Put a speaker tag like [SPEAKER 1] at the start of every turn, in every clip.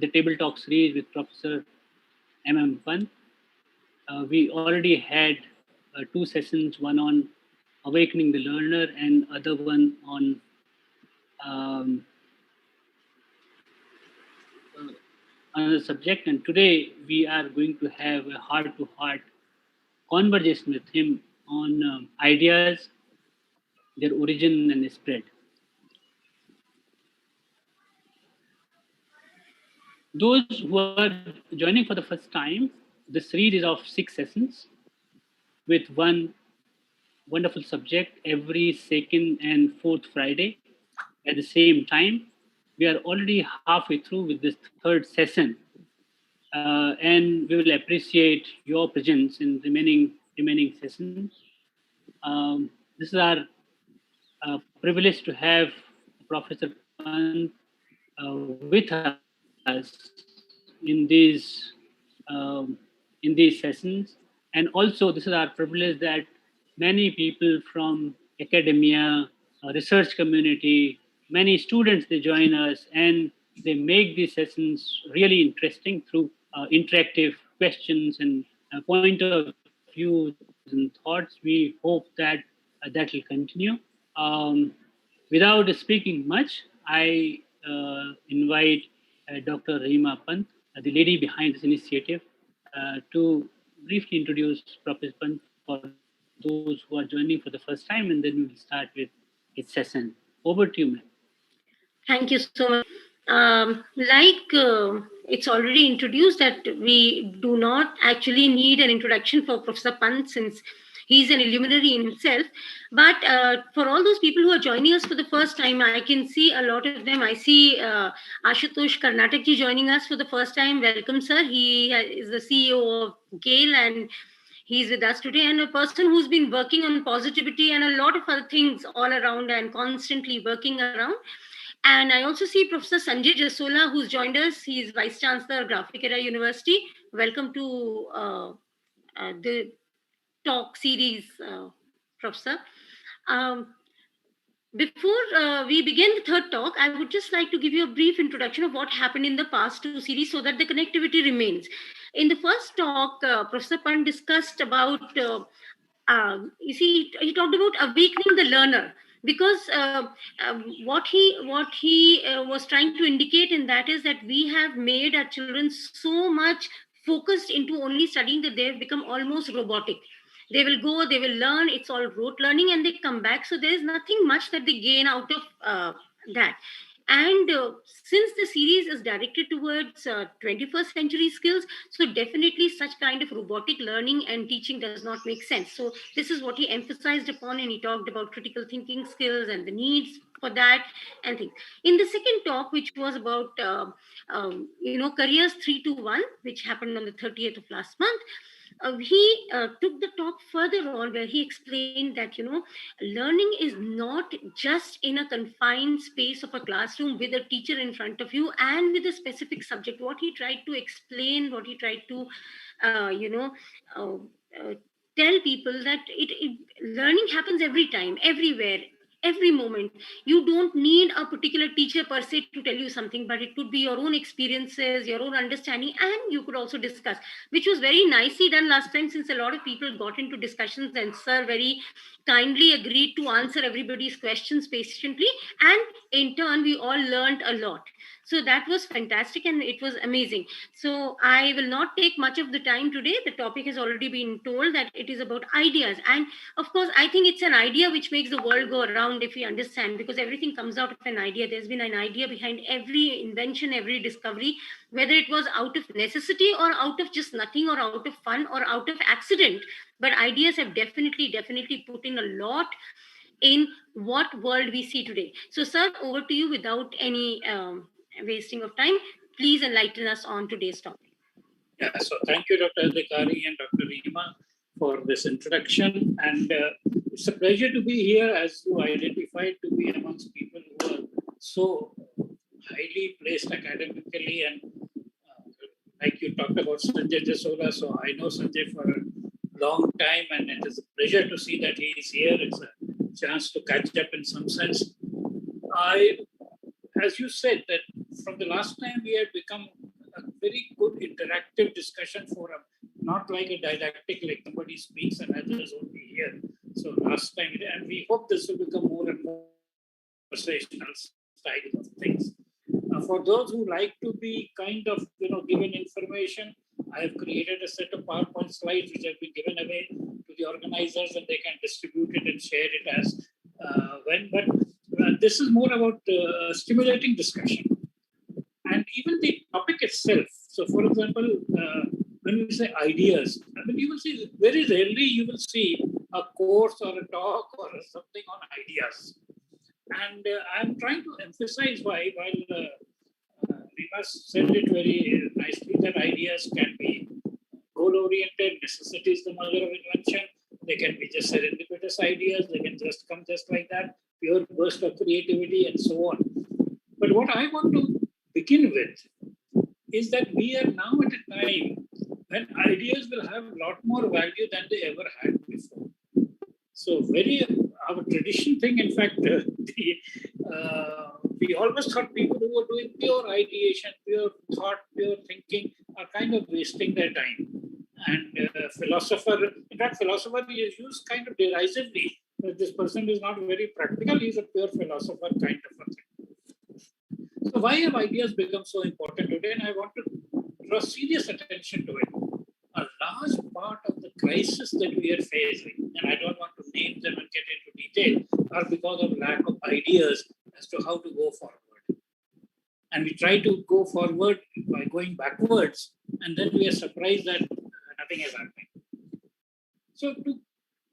[SPEAKER 1] the table talk series with Professor M.M.Pant. We already had 2 sessions, one on awakening the learner and other one on um, another subject. And today we are going to have a heart-to-heart conversation with him on ideas, their origin and spread. Those who are joining for the first time, the series is of 6 sessions with one wonderful subject every second and fourth Friday at the same time. We are already halfway through with this third session, and we will appreciate your presence in remaining sessions. This is our privilege to have Professor Pant with us in these sessions, and also this is our privilege that many people from academia, research community, many students, they join us and they make these sessions really interesting through interactive questions and point of views and thoughts. We hope that that will continue. Without speaking much, I invite Dr. Rahima Pant, the lady behind this initiative, to briefly introduce Professor Pant for those who are joining for the first time, and then we will start with its session. Over to you, ma'am.
[SPEAKER 2] Thank you so much. It's already introduced that we do not actually need an introduction for Professor Pant since he's an illuminary in himself. But for all those people who are joining us for the first time, I can see a lot of them. I see Ashutosh Karnatakji joining us for the first time. Welcome, sir. He is the CEO of GAIL and he's with us today, and a person who's been working on positivity and a lot of other things all around and constantly working around. And I also see Professor Sanjay Jasola, who's joined us. He's Vice Chancellor, Graphic Era University. Welcome to the talk series, Professor. Um, Before we begin the third talk, I would just like to give you a brief introduction of what happened in the past 2 series so that the connectivity remains. In the first talk, Professor Pant discussed about, he talked about awakening the learner because what he was trying to indicate in that is that we have made our children so much focused into only studying that they've become almost robotic. They will go, they will learn, it's all rote learning, and they come back, so there is nothing much that they gain out of that. And since the series is directed towards 21st century skills, so definitely such kind of robotic learning and teaching does not make sense. So this is what he emphasized upon, and he talked about critical thinking skills and the needs for that and things. In the second talk, which was about careers 321, which happened on the 30th of last month, he took the talk further on, where he explained that learning is not just in a confined space of a classroom with a teacher in front of you and with a specific subject. What he tried to explain, what he tried to uh, you know uh, uh, tell people that learning happens every time, everywhere, every moment. You don't need a particular teacher per se to tell you something, but it could be your own experiences, your own understanding, and you could also discuss, which was very nicely done last time, since a lot of people got into discussions and sir very kindly agreed to answer everybody's questions patiently, and in turn we all learned a lot. So that was fantastic and it was amazing. So I will not take much of the time today. The topic has already been told, that it is about ideas. And of course, I think it's an idea which makes the world go around, if we understand, because everything comes out of an idea. There's been an idea behind every invention, every discovery, whether it was out of necessity or out of just nothing or out of fun or out of accident. But ideas have definitely put in a lot in what world we see today. So, sir, over to you without any wasting of time. Please enlighten us on today's topic.
[SPEAKER 3] Yeah, so thank you, Dr. Adhikari and Dr. Rima, for this introduction. And it's a pleasure to be here, as you identified, to be amongst people who are so highly placed academically. And like you talked about Sanjay Jasola, so I know Sanjay for a long time, and it is a pleasure to see that he is here. It's a chance to catch up in some sense. As you said, that from the last time we had become a very good interactive discussion forum, not like a didactic, like somebody speaks and others only hear. So last time, and we hope this will become more and more conversational style of things. For those who like to be kind of, given information, I have created a set of PowerPoint slides which have been given away to the organizers, and they can distribute it and share it as when. But this is more about stimulating discussion and even the topic itself. So, for example, when we say ideas, I mean, you will see very rarely you will see a course or a talk or something on ideas. And I'm trying to emphasize why, while Rima said it very nicely, that ideas can be goal-oriented, necessity is the mother of invention. They can be just serendipitous ideas, they can just come just like that, pure burst of creativity and so on. But what I want to begin with is that we are now at a time when ideas will have a lot more value than they ever had before. So our tradition thing, in fact, we always thought people who were doing pure ideation, pure thought, pure thinking are kind of wasting their time. And in fact, philosopher is used kind of derisively. This person is not very practical, he's a pure philosopher kind of a thing. So why have ideas become so important today? And I want to draw serious attention to it. A large part of the crisis that we are facing, and I don't want to name them and get into detail, are because of lack of ideas as to how to go forward. And we try to go forward by going backwards, and then we are surprised that nothing is happening. So to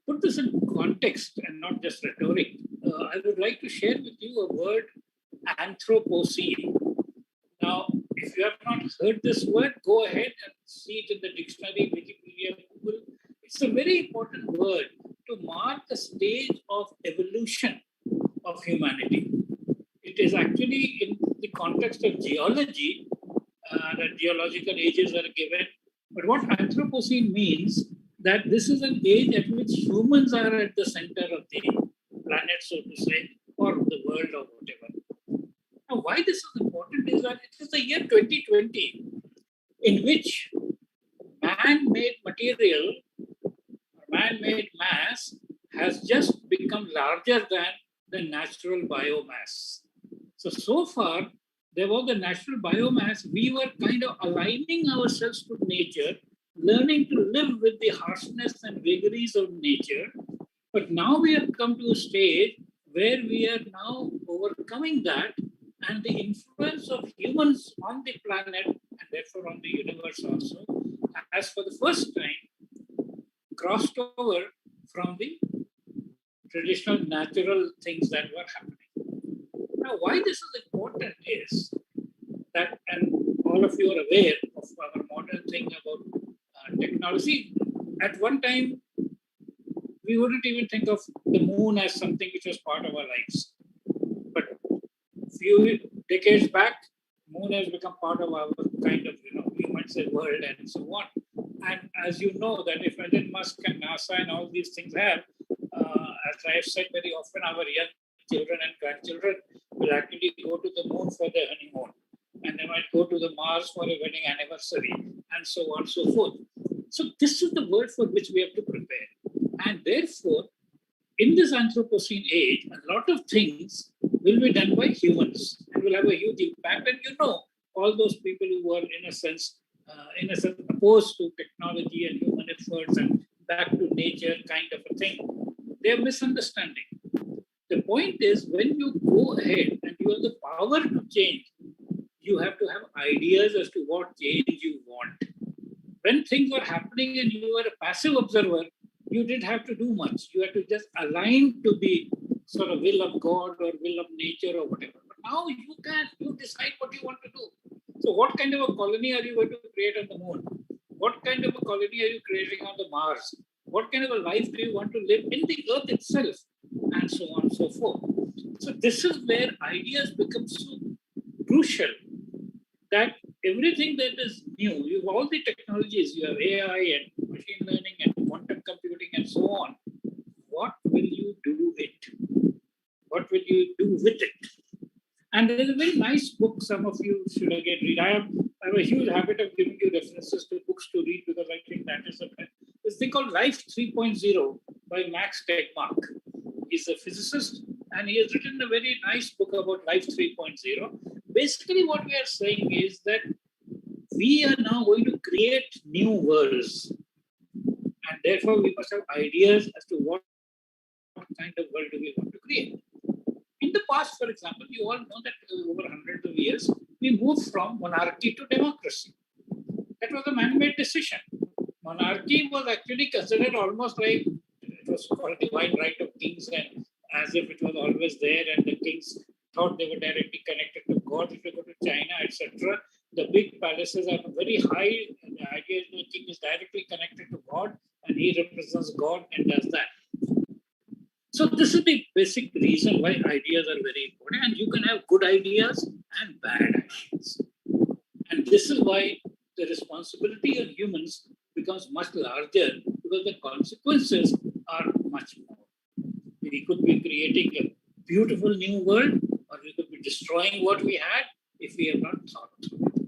[SPEAKER 3] put this in context and not just rhetoric, I would like to share with you a word, Anthropocene. Now, if you have not heard this word, go ahead and see it in the dictionary, Wikipedia, Google. It's a very important word to mark the stage of evolution of humanity. It is actually in the context of geology, that geological ages are given. But what Anthropocene means, that this is an age at which humans are at the center of the planet, so to say, or the world or whatever. Now, why this is important is that it is the year 2020 in which man-made material, man-made mass has just become larger than the natural biomass. So far, there was the natural biomass. We were kind of aligning ourselves with nature, learning to live with the harshness and vagaries of nature. But now we have come to a stage where we are now overcoming that, and the influence of humans on the planet and therefore on the universe also has for the first time crossed over from the traditional natural things that were happening. Now, why this is important is that, and all of you are aware of our modern thing about technology. At one time, we wouldn't even think of the moon as something which was part of our lives. But few decades back, moon has become part of our kind of, you might say, world and so on. And as you know, that if Elon Musk and NASA and all these things have, as I have said very often, our young children and grandchildren will actually go to the moon for their honeymoon. And they might go to the Mars for a wedding anniversary, and so on and so forth. So this is the world for which we have to prepare. And therefore, in this Anthropocene age, a lot of things will be done by humans and will have a huge impact. And all those people who are in a sense opposed to technology and human efforts and back to nature kind of a thing, they're misunderstanding. The point is, when you go ahead and you have the power to change, you have to have ideas as to what change you want. When things were happening and you were a passive observer, you didn't have to do much. You had to just align to the sort of will of God or will of nature or whatever. But now you decide what you want to do. So what kind of a colony are you going to create on the moon? What kind of a colony are you creating on the Mars? What kind of a life do you want to live in the earth itself? And so on and so forth. So this is where ideas become so crucial, that everything that is new, you have all the technologies, you have AI and machine learning and quantum computing and so on. What will you do with it? What will you do with it? And there is a very nice book some of you should again read. I have a huge habit of giving you references to books to read because I think that is this thing called Life 3.0 by Max Tegmark. He's a physicist and he has written a very nice book about Life 3.0. Basically, what we are saying is that we are now going to create new worlds, and therefore we must have ideas as to what kind of world do we want to create. In the past, for example, you all know that over hundreds of years, we moved from monarchy to democracy. That was a man-made decision. Monarchy was actually considered almost like it was called divine right of kings, and as if it was always there, and the kings thought they were directly connected to God. If you go to China, etc., the big palaces are very high, and the idea is the king is directly connected to God, and he represents God and does that. So this is the basic reason why ideas are very important, and you can have good ideas and bad ideas. And this is why the responsibility of humans becomes much larger because the consequences are much more. We could be creating a beautiful new world, or we could be destroying what we had if we have not thought through it.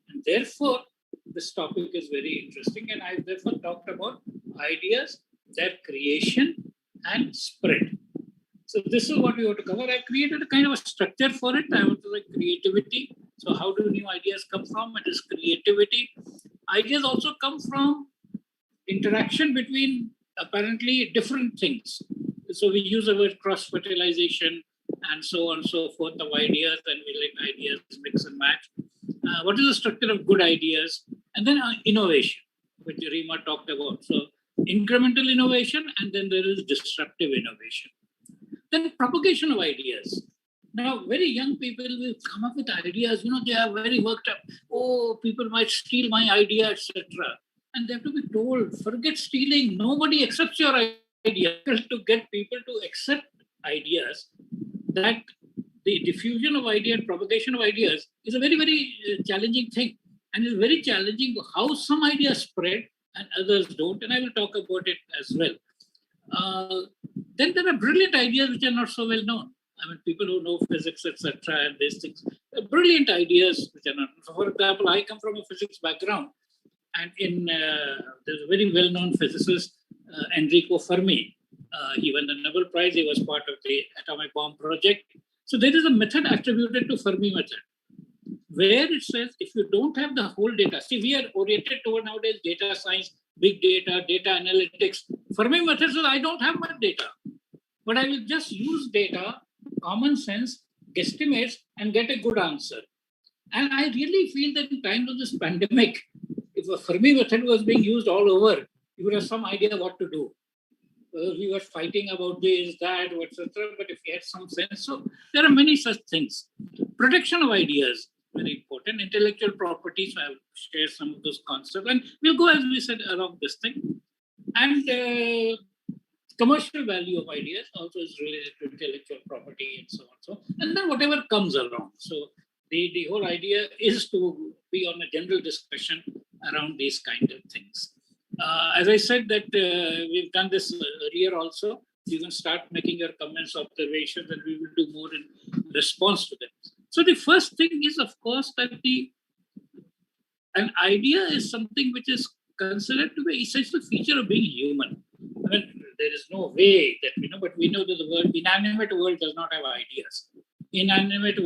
[SPEAKER 3] And therefore, this topic is very interesting, and I therefore talked about ideas, their creation, and spread. So this is what we want to cover. I created a kind of a structure for it. I want to like creativity. So how do new ideas come from? It is creativity. Ideas also come from interaction between apparently different things. So we use the word cross-fertilization and so on and so forth of ideas, and we let ideas mix and match. What is the structure of good ideas? And then innovation, which Rima talked about. So incremental innovation, and then there is disruptive innovation. Then propagation of ideas. Now, very young people will come up with ideas, they are very worked up. Oh, people might steal my idea, etc. And they have to be told, forget stealing. Nobody accepts your idea. To get people to accept ideas, that the diffusion of ideas, propagation of ideas is a very, very challenging thing. And it's very challenging how some ideas spread and others don't. And I will talk about it as well. Then there are brilliant ideas which are not so well known. I mean, people who know physics, etc., and these things, brilliant ideas which are not. So for example, I come from a physics background, and there's a very well-known physicist, Enrico Fermi. He won the Nobel Prize. He was part of the atomic bomb project. So there is a method attributed to Fermi method, where it says if you don't have the whole data, see, we are oriented toward nowadays data science, big data, data analytics. Fermi method says I don't have much data, but I will just use data, common sense, guesstimates, and get a good answer. And I really feel that in times of this pandemic, if a Fermi method was being used all over, you would have some idea what to do. We were fighting about this, that, etc. But if you had some sense, so there are many such things. Protection of ideas, very important. Intellectual property, so I'll share some of those concepts. And we'll go, as we said, along this thing. And commercial value of ideas also is related to intellectual property and so on. So, and then whatever comes along. So the whole idea is to be on a general discussion around these kind of things. As I said that we've done this earlier also, you can start making your comments, observations, and we will do more in response to them. So the first thing is, of course, that an idea is something which is considered to be an essential feature of being human. I mean, there is no way that we know, but we know that the inanimate world does not have ideas. Inanimate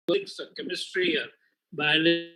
[SPEAKER 3] physics or chemistry or biology.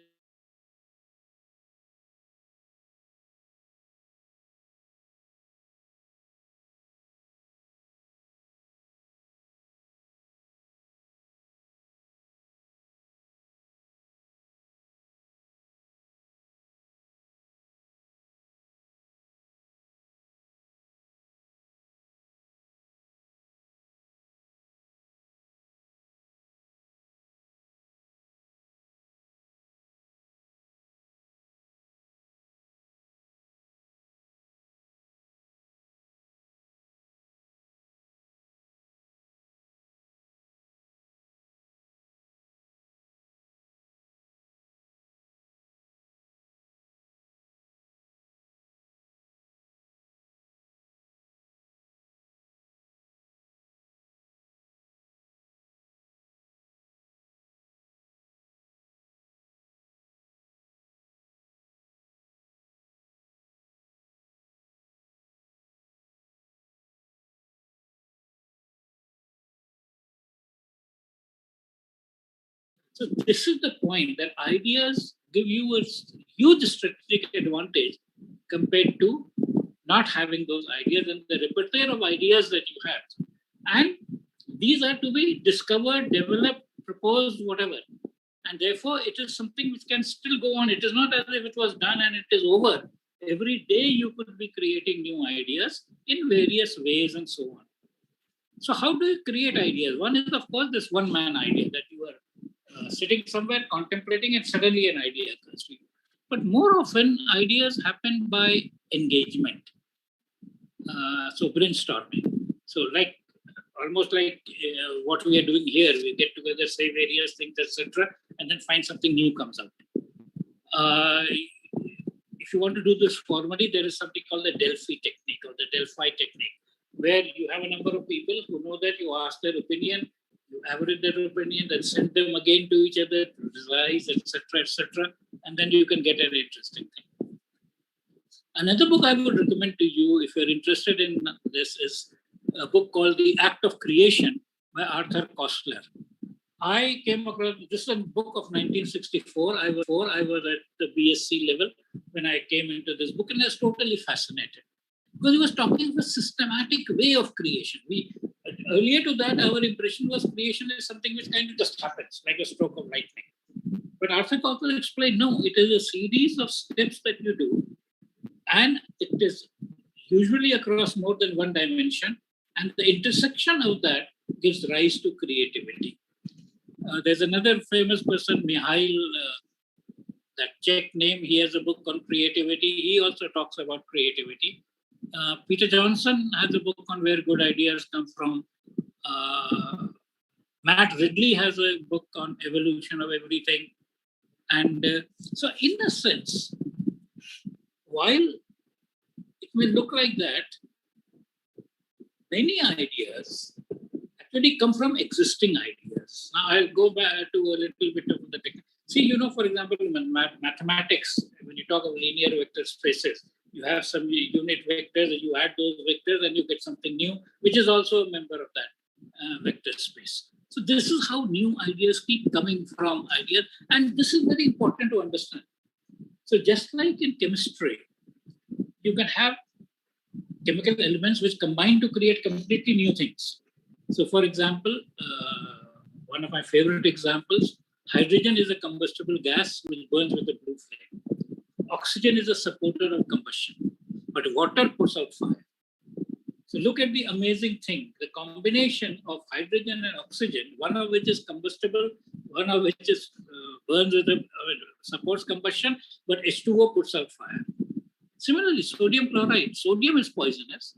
[SPEAKER 3] So this is the point, that ideas give you a huge strategic advantage compared to not having those ideas and the repertoire of ideas that you have. And these are to be discovered, developed, proposed, whatever. And therefore, it is something which can still go on. It is not as if it was done and it is over. Every day you could be creating new ideas in various ways and so on. So, how do you create ideas? One is, of course, this one man idea that you are sitting somewhere contemplating and suddenly an idea comes to you. But more often, ideas happen by engagement. So brainstorming. So like almost like what we are doing here, we get together, say various things, etc., and then find something new comes out. If you want to do this formally, there is something called the Delphi technique or the Delphi technique, where you have a number of people who know that you ask their opinion, you average their opinion, then send them again to each other to revise, etc., and then you can get an interesting thing. Another book I would recommend to you, if you're interested in this, is a book called The Act of Creation by Arthur Koestler. I came across this is a book of 1964. I was at the BSc level when I came into this book, and I was totally fascinated because he was talking of a systematic way of creation. Earlier to that, our impression was creation is something which kind of just happens, like a stroke of lightning. But Arthur Koestler explained, no, it is a series of steps that you do, and it is usually across more than one dimension, and the intersection of that gives rise to creativity. There's another famous person, Mihail, that Czech name. He has a book on creativity. He also talks about creativity. Peter Johnson has a book on where good ideas come from. Matt Ridley has a book on evolution of everything. And so, in a sense, while it may look like that, many ideas actually come from existing ideas. Now, I'll go back to a little bit of the technique. See, for example, in mathematics, when you talk of linear vector spaces, you have some unit vectors, and you add those vectors, and you get something new, which is also a member of that vector space. So this is how new ideas keep coming from ideas, and this is very important to understand. So just like in chemistry, you can have chemical elements which combine to create completely new things. So, for example, one of my favorite examples, hydrogen is a combustible gas which burns with a blue flame. Oxygen is a supporter of combustion, but water puts out fire. So look at the amazing thing, the combination of hydrogen and oxygen, one of which is combustible, one of which is burns with supports combustion, but H2O puts out fire. Similarly, sodium chloride. Sodium is poisonous.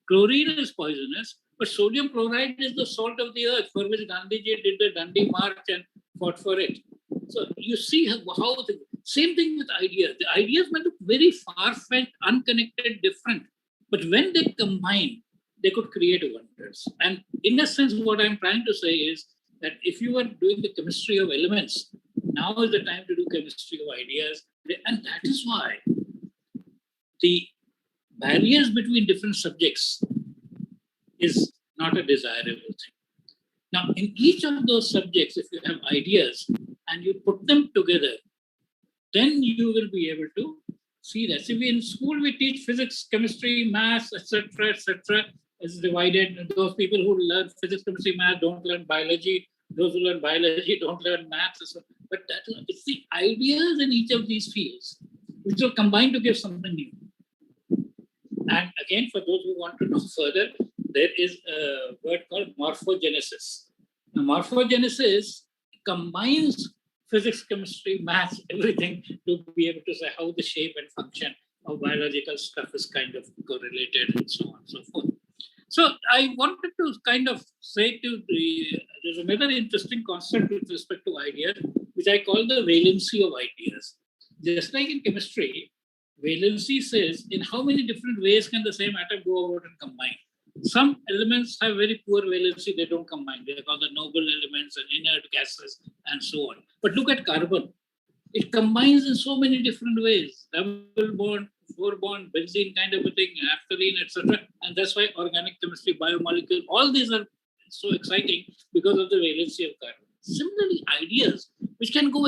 [SPEAKER 3] Chlorine is poisonous, but sodium chloride is the salt of the earth for which Gandhiji did the Dandi March and fought for it. So you see how the same thing with ideas. The ideas might look very far-fetched, unconnected, different, but when they combine, they could create wonders. And in a sense, what I'm trying to say is that if you are doing the chemistry of elements, now is the time to do chemistry of ideas, and that is why the barriers between different subjects is not a desirable thing. Now, in each of those subjects, if you have ideas and you put them together, then you will be able to see that. See, in school we teach physics, chemistry, maths, etc., etc. Is divided. Those people who learn physics, chemistry, math don't learn biology. Those who learn biology don't learn maths. But it's the ideas in each of these fields which will combine to give something new. And again, for those who want to know further, there is a word called morphogenesis. Now, morphogenesis combines physics, chemistry, maths, everything to be able to say how the shape and function of biological stuff is kind of correlated and so on and so forth. So I wanted to kind of say there's another interesting concept with respect to ideas, which I call the valency of ideas. Just like in chemistry, valency says in how many different ways can the same atom go about and combine. Some elements have very poor valency, they don't combine. They are called the noble elements and inert gases and so on. But look at carbon. It combines in so many different ways. Double bond, four bond, benzene kind of a thing, naphthalene, etc. And that's why organic chemistry, biomolecule, all these are so exciting because of the valency of carbon. Similarly, ideas, which can go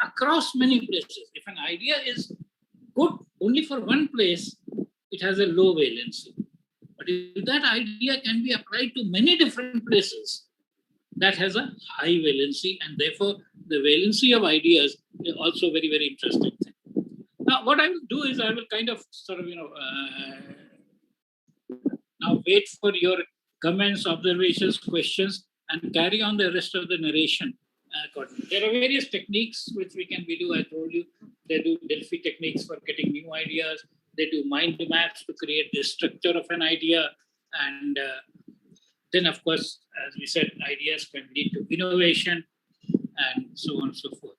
[SPEAKER 3] across many places. If an idea is good only for one place, it has a low valency. But if that idea can be applied to many different places, that has a high valency, and therefore the valency of ideas is also very, very interesting thing. Now, what I will do is I will kind of sort of, now wait for your comments, observations, questions, and carry on the rest of the narration. There are various techniques which we do. I told you, they do Delphi techniques for getting new ideas. They do mind maps to create the structure of an idea. And then, of course, as we said, ideas can lead to innovation and so on and so forth.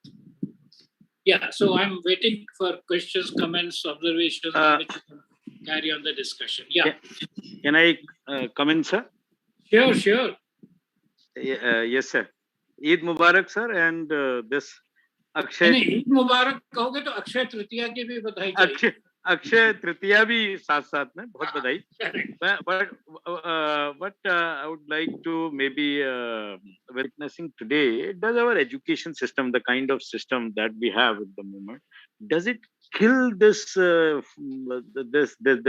[SPEAKER 3] Yeah, so I'm waiting for questions, comments, observations, which carry on the discussion. Yeah.
[SPEAKER 4] Can I come in, sir?
[SPEAKER 3] Sure.
[SPEAKER 4] Yes, sir. Eid Mubarak, sir, and this Akshay.
[SPEAKER 3] Eid Mubarak कहोगे तो अक्षय तृतीया की भी बधाई चाहिए.
[SPEAKER 4] अक्षय तृतीया भी साथ में बहुत बधाई. But I would like to maybe witnessing today, does our education system, the kind of system that we have at the moment, does it kill this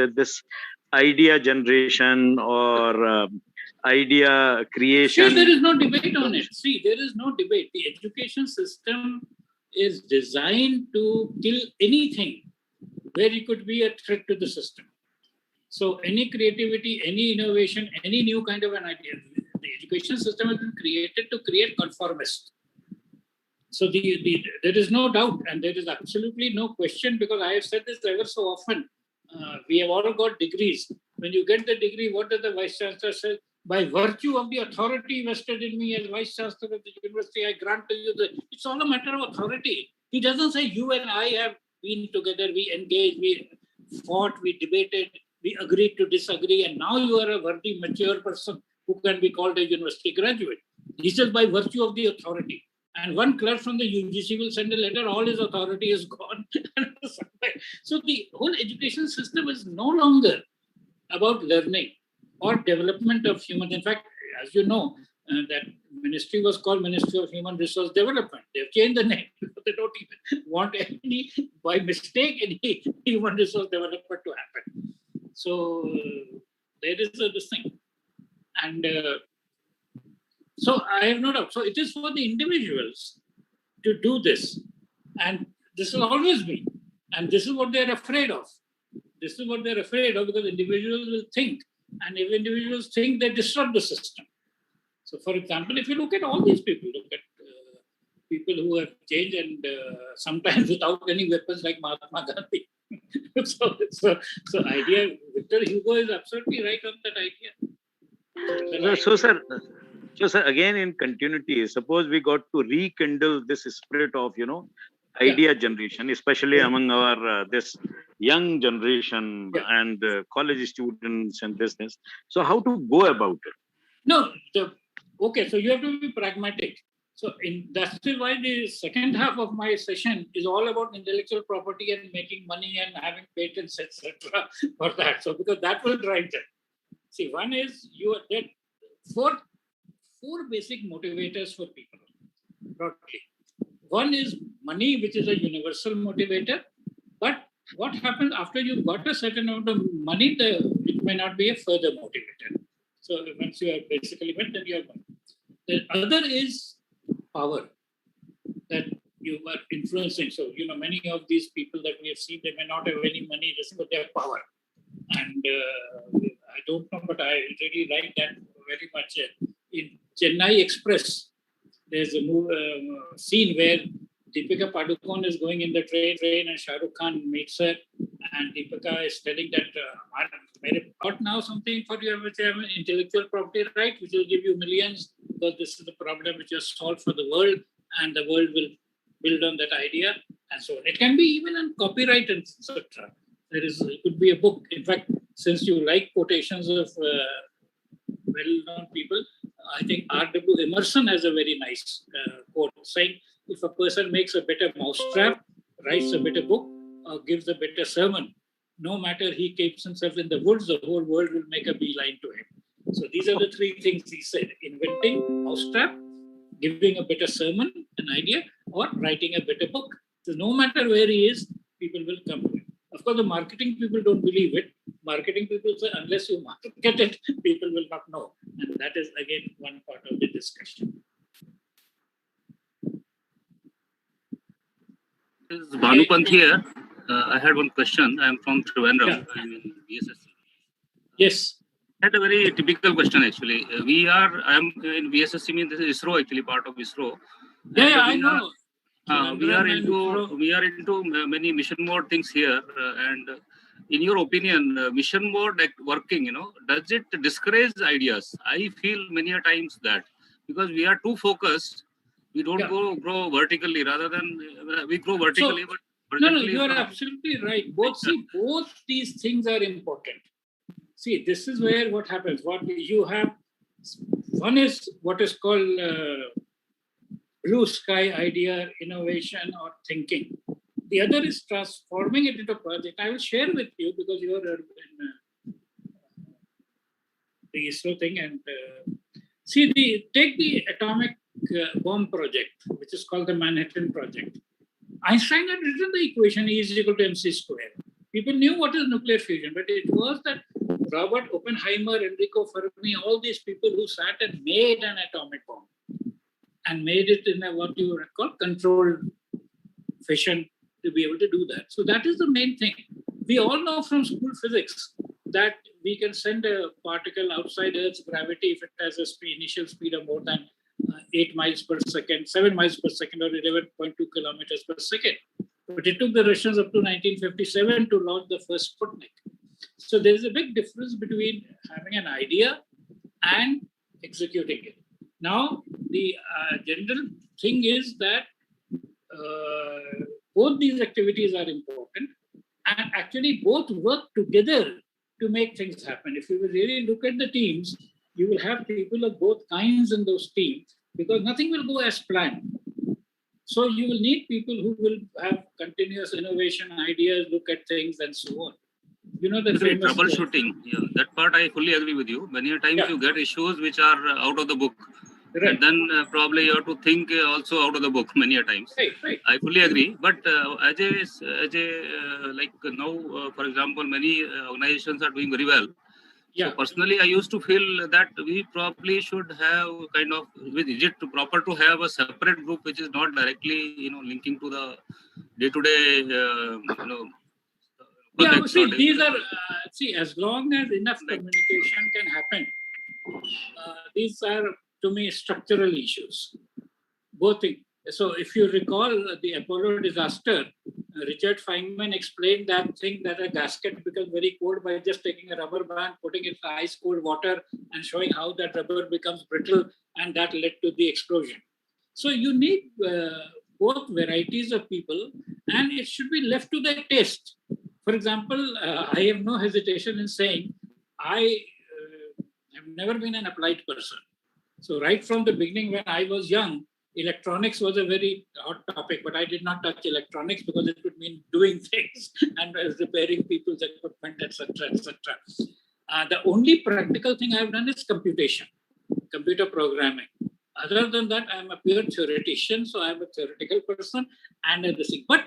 [SPEAKER 4] this idea generation or idea creation?
[SPEAKER 3] See, there is no debate on it. See, there is no debate. The education system is designed to kill anything where it could be a threat to the system. So any creativity, any innovation, any new kind of an idea, the education system has been created to create conformists. So there is no doubt, and there is absolutely no question, because I have said this ever so often. We have all got degrees. When you get the degree, what does the Vice Chancellor say? By virtue of the authority vested in me as Vice Chancellor of the university, I grant to you it's all a matter of authority. He doesn't say you and I have been together, we engaged, we fought, we debated, we agreed to disagree, and now you are a worthy, mature person who can be called a university graduate. He says by virtue of the authority. And one clerk from the UGC will send a letter, all his authority is gone. So the whole education system is no longer about learning or development of humans. In fact, as you know, that ministry was called Ministry of Human Resource Development. They've changed the name because they don't even want any, by mistake, any human resource development to happen. So there is this thing. And so I have no doubt. So it is for the individuals to do this. And this will always be. And this is what they're afraid of. This is what they're afraid of, because individuals will think. And if individuals think, they disrupt the system. So, for example, if you look at all these people, look at people who have changed, and sometimes without any weapons, like Mahatma Gandhi. so idea, Victor Hugo is absolutely right on that idea.
[SPEAKER 4] So, sir, again in continuity, suppose we got to rekindle this spirit of, idea generation, especially among our this young generation and college students and business. So how to go about it?
[SPEAKER 3] No, okay, so you have to be pragmatic. So that's why the second half of my session is all about intellectual property and making money and having patents, etc. for that. So because that will drive them. See, one is four four basic motivators for people, broadly. One is money, which is a universal motivator. But what happens after you've got a certain amount of money, it may not be a further motivator. So once you are basically met, then you are gone. The other is power, that you are influencing. So, many of these people that we have seen, they may not have any money, but they have power. And I don't know, but I really like that very much. In Chennai Express, there's a scene where Deepika Padukone is going in the train and Shah Rukh Khan meets her, and Deepika is telling that I got now something for you, which have an intellectual property right, which will give you millions, because this is the problem which you solved for the world, and the world will build on that idea, and so on. It can be even on copyright, etc. It could be a book. In fact, since you like quotations of well-known people, I think R.W. Emerson has a very nice quote saying, if a person makes a better mousetrap, writes a better book, or gives a better sermon, no matter he keeps himself in the woods, the whole world will make a beeline to him. So these are the three things he said: inventing mousetrap, giving a better sermon, an idea, or writing a better book. So no matter where he is, people will come to him. Of course, the marketing people don't believe it. Marketing people say, unless you market it, people will not know. And that is, again, one part of the discussion.
[SPEAKER 5] This is Bhanupant here. I had one question. I am from Trivandrum. I'm in VSSC.
[SPEAKER 3] Yes.
[SPEAKER 5] I had a very typical question actually. I am in VSSC, means this is ISRO actually, part of ISRO.
[SPEAKER 3] Yeah, I know.
[SPEAKER 5] We are into many mission mode things here. And in your opinion, mission mode working, does it discourage ideas? I feel many a times that because we are too focused, we don't grow vertically, rather than we grow vertically. But
[SPEAKER 3] no, you are absolutely right. Both these things are important. See, this is where what happens. What you have, one is what is called blue sky idea, innovation, or thinking. The other is transforming it into a project. I will share with you, because you are in the ISRO thing. And take the atomic bomb project, which is called the Manhattan Project. Einstein had written the equation E is equal to mc square. People knew what is nuclear fusion, but it was that Robert Oppenheimer, Enrico Fermi, all these people who sat and made an atomic bomb and made it in a what you would call controlled fashion to be able to do that. So that is the main thing. We all know from school physics that we can send a particle outside Earth's gravity if it has a initial speed of more than 8 miles per second, 7 miles per second, or 11.2 kilometers per second. But it took the Russians up to 1957 to launch the first Sputnik. So there is a big difference between having an idea and executing it. Now, the general thing is that both these activities are important, and actually both work together to make things happen. If you will really look at the teams, you will have people of both kinds in those teams, because nothing will go as planned. So you will need people who will have continuous innovation, ideas, look at things, and so on. The famous
[SPEAKER 5] troubleshooting. Yeah, that part I fully agree with you. Many times you get issues which are out of the book. Right. And then probably you have to think also out of the book many a times.
[SPEAKER 3] Right.
[SPEAKER 5] I fully agree. But as like now, for example, many organizations are doing very well. Yeah. So personally, I used to feel that we probably should have kind of, is it proper to have a separate group which is not directly, linking to the day-to-day,
[SPEAKER 3] Yeah, these are, as long as enough communication can happen, these are, to me, structural issues. Both things. So if you recall the Apollo disaster, Richard Feynman explained that thing that a gasket becomes very cold by just taking a rubber band, putting it in ice cold water, and showing how that rubber becomes brittle, and that led to the explosion. So you need both varieties of people, and it should be left to their taste. For example, I have no hesitation in saying I have never been an applied person. So right from the beginning, when I was young, electronics was a very hot topic, but I did not touch electronics because it would mean doing things and repairing people's equipment, etc., etc. The only practical thing I've done is computation. computer programming. Other than that, I'm a pure theoretician, so I'm a theoretical person and this thing. But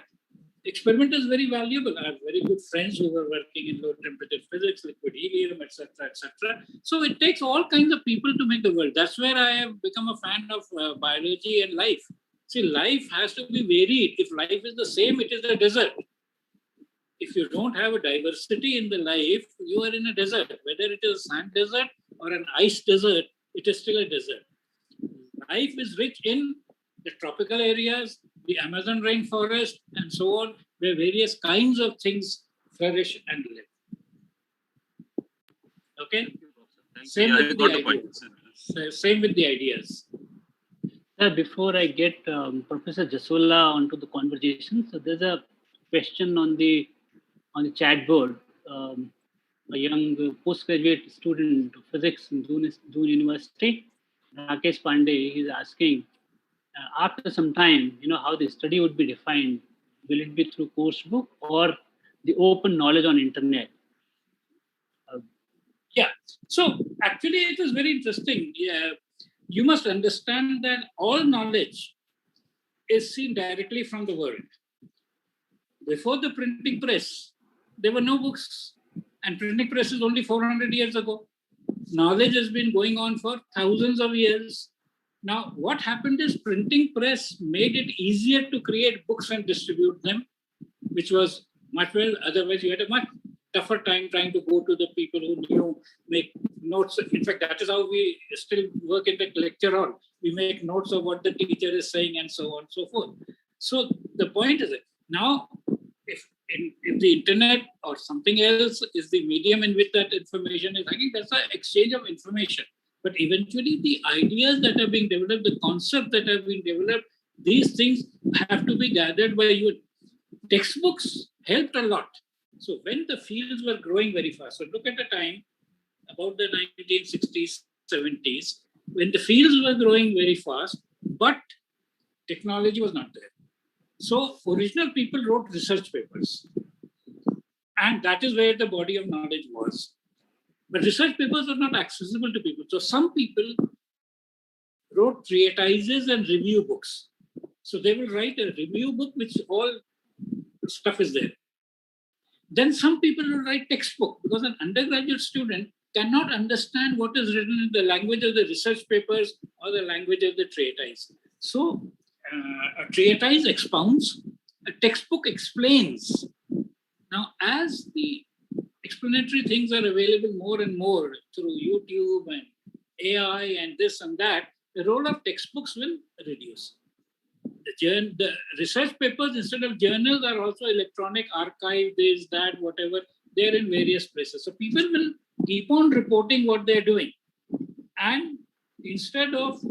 [SPEAKER 3] experiment is very valuable. I have very good friends who were working in low temperature physics, liquid helium, etc., etc. So it takes all kinds of people to make the world. That's where I have become a fan of biology and life. See, life has to be varied. If life is the same, it is a desert. If you don't have a diversity in the life, you are in a desert. Whether it is a sand desert or an ice desert, it is still a desert. Life is rich in the tropical areas, the Amazon rainforest, and so on, where various kinds of things flourish and live. Okay? Same with the ideas. Same with the ideas.
[SPEAKER 1] Before I get Professor Jasola onto the conversation, so there's a question on the chat board. A young postgraduate student of physics in Doon University, Rakesh Pandey, is asking, after some time, how the study would be defined. Will it be through course book or the open knowledge on internet?
[SPEAKER 3] Yeah. So actually, it is very interesting. Yeah. You must understand that all knowledge is seen directly from the world. Before the printing press, there were no books, and printing press is only 400 years ago. Knowledge has been going on for thousands of years. Now, what happened is printing press made it easier to create books and distribute them, which was much well. Otherwise, you had a much tougher time trying to go to the people who knew, make notes. In fact, that is how we still work in the lecture hall. We make notes of what the teacher is saying and so on and so forth. So the point is that now, if the internet or something else is the medium in which that information is, I think that's an exchange of information. But eventually, the ideas that are being developed, the concepts that have been developed, these things have to be gathered by you. Textbooks helped a lot. So when the fields were growing very fast, so look at the time about the 1960s, 70s, when the fields were growing very fast, but technology was not there. So original people wrote research papers. And that is where the body of knowledge was. But research papers were not accessible to people. So some people wrote treatises and review books. So they will write a review book, which all stuff is there. Then some people will write textbook, because an undergraduate student cannot understand what is written in the language of the research papers or the language of the treatise. So a treatise expounds, a textbook explains. Now, as the explanatory things are available more and more through YouTube and AI and this and that, the role of textbooks will reduce. The research papers, instead of journals, are also electronic archive, this, that, whatever. They're in various places. So people will keep on reporting what they're doing. And instead of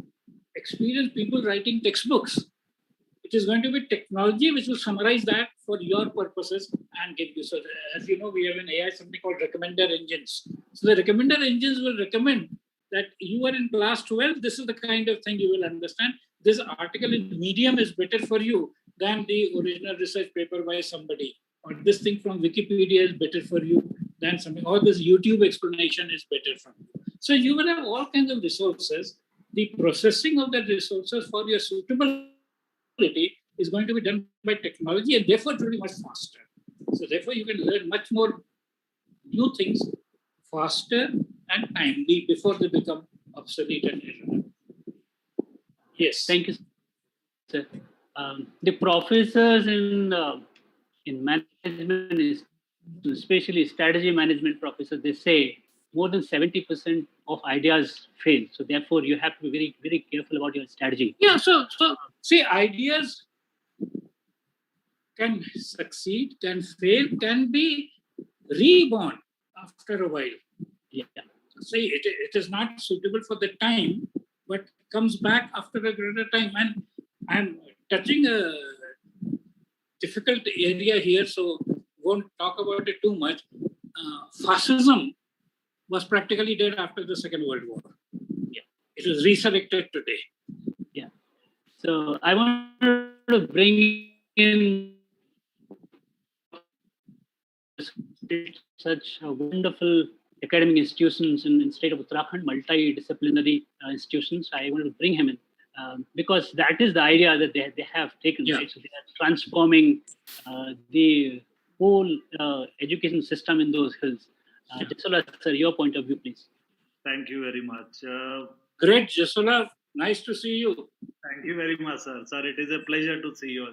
[SPEAKER 3] experienced people writing textbooks, it is going to be technology which will summarize that for your purposes and give you. So as you know, we have in AI something called recommender engines. So the recommender engines will recommend that you are in class 12, this is the kind of thing you will understand. This article in Medium is better for you than the original research paper by somebody. Or this thing from Wikipedia is better for you than something. Or this YouTube explanation is better for you. So you will have all kinds of resources. The processing of the resources for your suitability is going to be done by technology, and therefore it will be much faster. So therefore you can learn much more new things faster and timely before they become obsolete and irrelevant. Yes.
[SPEAKER 1] Thank you, sir. The professors in management, especially strategy management professors, they say more than 70% of ideas fail. So therefore, you have to be very, very careful about your strategy.
[SPEAKER 3] Yeah. So see, ideas can succeed, can fail, can be reborn after a while.
[SPEAKER 1] Yeah.
[SPEAKER 3] See, it is not suitable for the time, but comes back after a greater time. And I'm touching a difficult area here, so won't talk about it too much. Fascism was practically dead after the Second World War. Yeah, it was resurrected today.
[SPEAKER 1] Yeah. So I want to bring in such a wonderful academic institutions in state of Uttarakhand, multidisciplinary institutions. I want to bring him in because that is the idea that they have taken, right? So they are transforming the whole education system in those hills. Jasola, sir, your point of view, please.
[SPEAKER 6] Thank you very much.
[SPEAKER 3] Great, Jasola. Nice to see you.
[SPEAKER 6] Thank you very much, sir. Sir, it is a pleasure to see you.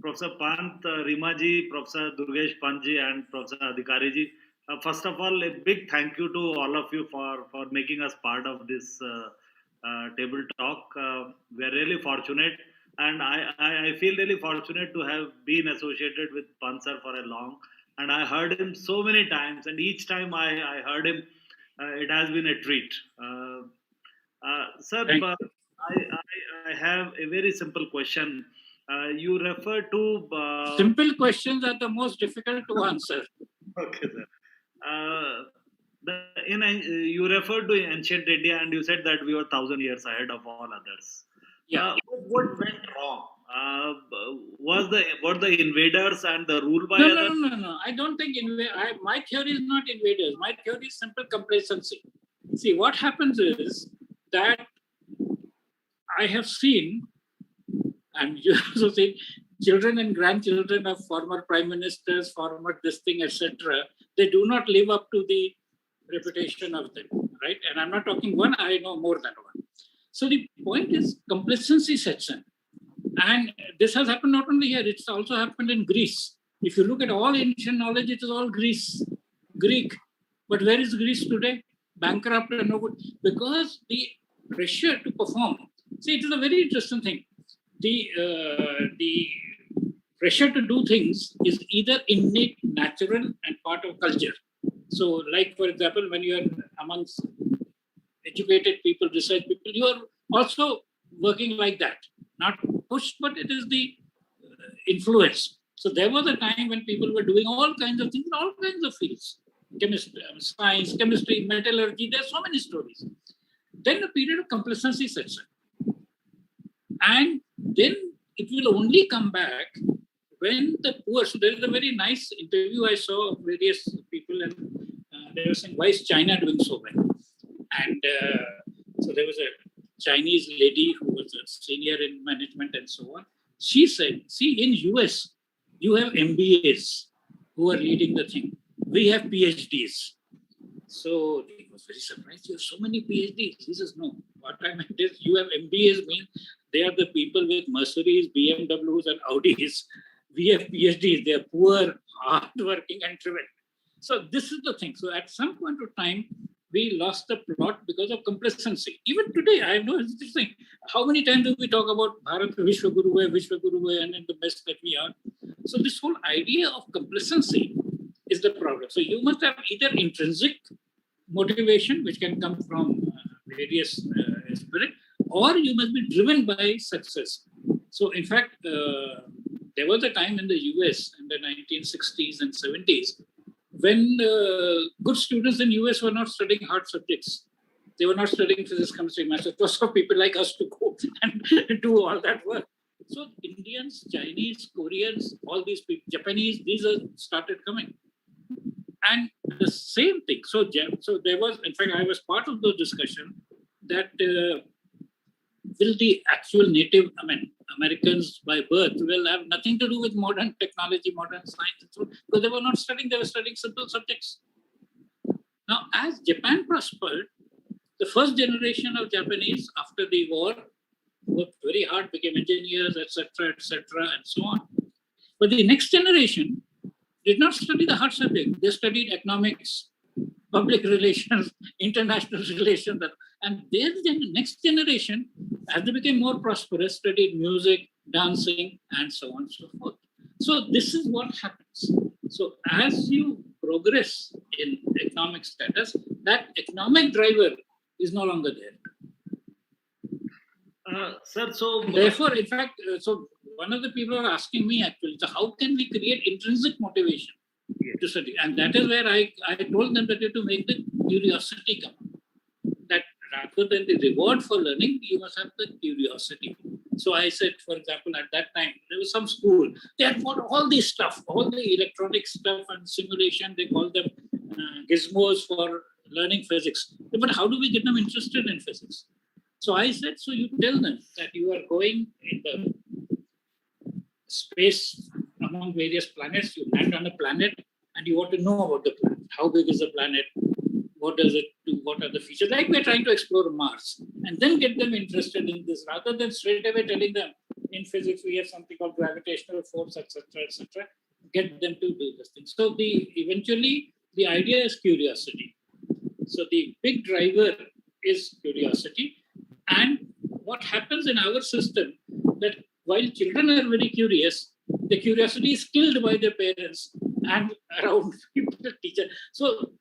[SPEAKER 6] Professor Pant, Rimaji, Professor Durgesh Panji, and Professor Adhikariji. First of all, a big thank you to all of you for making us part of this table talk. We are really fortunate, and I feel really fortunate to have been associated with Pant sir for a long. And I heard him so many times, and each time I heard him, it has been a treat. Sir, I have a very simple question. You refer to...
[SPEAKER 3] Simple questions are the most difficult to answer.
[SPEAKER 6] Okay, sir. You referred to ancient India and you said that we were 1,000 years ahead of all others.
[SPEAKER 3] Yeah.
[SPEAKER 6] What went wrong? Were the invaders and the rule by
[SPEAKER 3] No,
[SPEAKER 6] others?
[SPEAKER 3] No. I don't think my theory is not invaders. My theory is simple complacency. See, what happens is that I have seen, and you also see, children and grandchildren of former prime ministers, former this thing, etc. They do not live up to the reputation of them, right? And I'm not talking one, I know more than one. So the point is complacency sets in. And this has happened not only here, it's also happened in Greece. If you look at all ancient knowledge, it is all Greek. But where is Greece today? Bankrupt and no good. Because the pressure to perform. See, it is a very interesting thing. The pressure to do things is either innate, natural, and part of culture. So, like, for example, when you are amongst educated people, research people, you are also working like that. Not pushed, but it is the influence. So there was a time when people were doing all kinds of things in all kinds of fields. Chemistry, science, chemistry, metallurgy, there's so many stories. Then a period of complacency sets in. And then it will only come back when the poor, so there is a very nice interview I saw of various people and they were saying, why is China doing so well? And so there was a Chinese lady who was a senior in management and so on. She said, see, in US, you have MBAs who are leading the thing. We have PhDs. So he was very surprised. You have so many PhDs. He says, no, what I meant is you have MBAs means they are the people with Mercedes, BMWs and Audis. We have PhDs. They are poor, hardworking and driven. So this is the thing. So at some point of time, we lost the plot because of complacency. Even today, I know it's this thing. How many times do we talk about Bharat Vishwaguru, and in the best that we are? So this whole idea of complacency is the problem. So you must have either intrinsic motivation, which can come from various spirit, or you must be driven by success. So in fact, there was a time in the US in the 1960s and 70s when good students in US were not studying hard subjects. They were not studying physics, chemistry, maths. It was for people like us to go and do all that work. So Indians, Chinese, Koreans, all these people, Japanese, these are started coming. And the same thing. So there was, in fact, I was part of the discussion that will the actual native, Americans by birth will have nothing to do with modern technology, modern science, and so on, because they were not studying, they were studying simple subjects. Now, as Japan prospered, the first generation of Japanese after the war worked very hard, became engineers, etc., and so on. But the next generation did not study the hard subject. They studied economics, public relations, international relations, and their next generation, as they became more prosperous, studied music, dancing, and so on and so forth. So this is what happens. So as you progress in economic status, that economic driver is no longer there.
[SPEAKER 6] Sir, so...
[SPEAKER 3] Therefore, in fact, so one of the people are asking me actually, so how can we create intrinsic motivation to study? And that is where I told them that you have to make the curiosity come. That rather than the reward for learning, you must have the curiosity. So I said, for example, at that time, there was some school, they had got all this stuff, all the electronic stuff and simulation, they call them gizmos for learning physics. But how do we get them interested in physics? So I said, so you tell them that you are going in the space among various planets, you land on a planet and you want to know about the planet. How big is the planet? What does it do? What are the features? Like we're trying to explore Mars and then get them interested in this rather than straight away telling them in physics we have something called gravitational force, etc., etc. Get them to do this thing. So eventually the idea is curiosity. So the big driver is curiosity. And what happens in our system that while children are very curious, the curiosity is killed by their parents and around people, teacher. So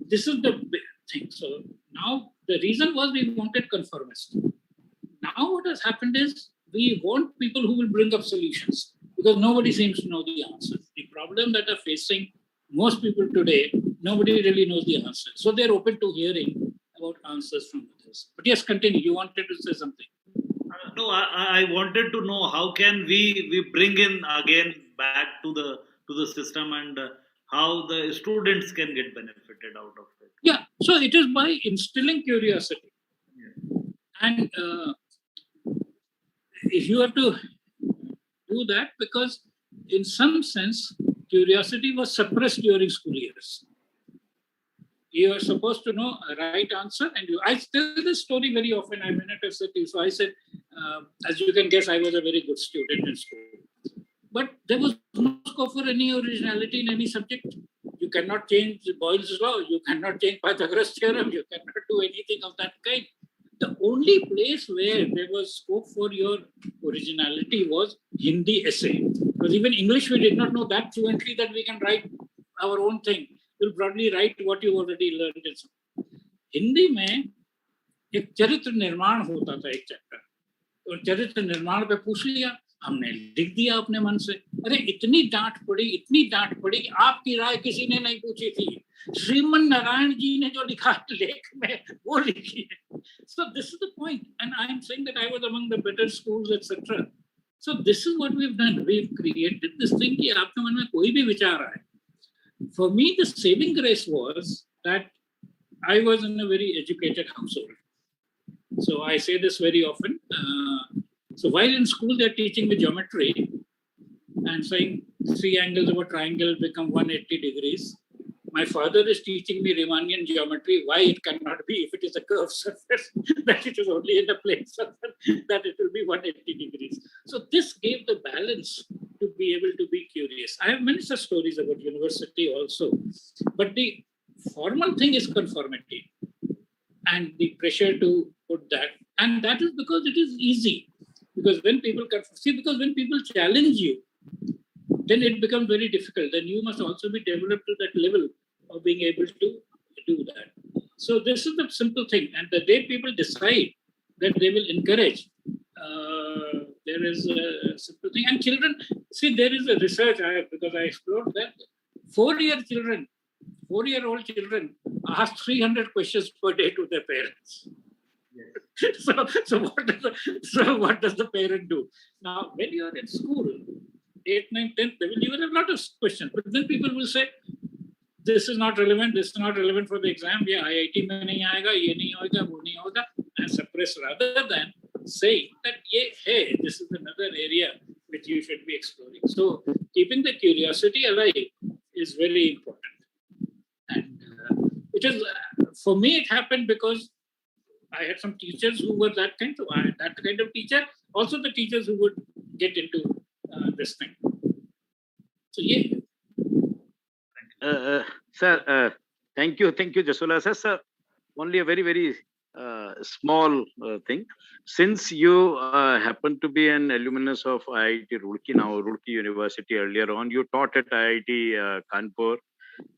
[SPEAKER 3] this is the big thing. So now the reason was we wanted conformists. Now what has happened is we want people who will bring up solutions because nobody seems to know the answers. The problem that are facing most people today, nobody really knows the answer. So they're open to hearing about answers from others. But yes, continue. You wanted to say something.
[SPEAKER 6] No, I wanted to know how can we bring in again back to the system and how the students can get benefited out of it.
[SPEAKER 3] Yeah, so it is by instilling curiosity. Yeah. And if you have to do that, because in some sense, curiosity was suppressed during school years. You are supposed to know a right answer, and I tell this story very often. I'm in a university, so I said, as you can guess, I was a very good student in school, but there was no scope for any originality in any subject. You cannot change Boyle's law, you cannot change Pythagoras theorem, you cannot do anything of that kind. The only place where there was scope for your originality was Hindi essay, because even English we did not know that fluently that we can write our own thing. You'll probably write what you already learned in some. Hindi में एक चरित्र निर्माण होता था एक chapter, और चरित्र निर्माण पे पूछ लिया, हमने लिख दिया अपने मन से. अरे इतनी डांट पड़ी कि आपकी राय किसी ने नहीं पूछी थी, श्रीमन नारायण जी ने जो लिखा लेख में वो लिखी है. So this is the point, and I am saying that I was among the better schools, etc. So this is what we've done. We've created this thing कि आपके मन में कोई भी विचार आए. For me, the saving grace was that I was in a very educated household. So I say this very often. So while in school, they're teaching me geometry and saying 3 angles of a triangle become 180 degrees. My father is teaching me Riemannian geometry, why it cannot be, if it is a curved surface, that it is only in a plane surface, that it will be 180 degrees. So this gave the balance to be able to be curious. I have many such stories about university also, but the formal thing is conformity and the pressure to put that. And that is because it is easy. Because when people challenge you, then it becomes very difficult. Then you must also be developed to that level of being able to do that. So this is the simple thing. And the day people decide that they will encourage, there is a simple thing. And children, see, there is a research because I explored that. 4-year-old children ask 300 questions per day to their parents. Yes. So what does the parent do? Now, when you are in school, 8th, 9th, 10th, you will have a lot of questions. But then people will say, this is not relevant, this is not relevant for the exam. Yeah, IIT mein nahi aayega, ye nahi hoga, wo nahi hoga. And suppress rather than saying that, hey, this is another area which you should be exploring. So keeping the curiosity alive is very important. And it is, for me, it happened because I had some teachers who were that kind. So I had that kind of teacher. Also the teachers who would get into this thing. So yeah.
[SPEAKER 4] Sir, thank you, Jasola. Sir, only a very, very small thing. Since you happen to be an alumnus of IIT Roorkee, now Roorkee University earlier on, you taught at IIT Kanpur.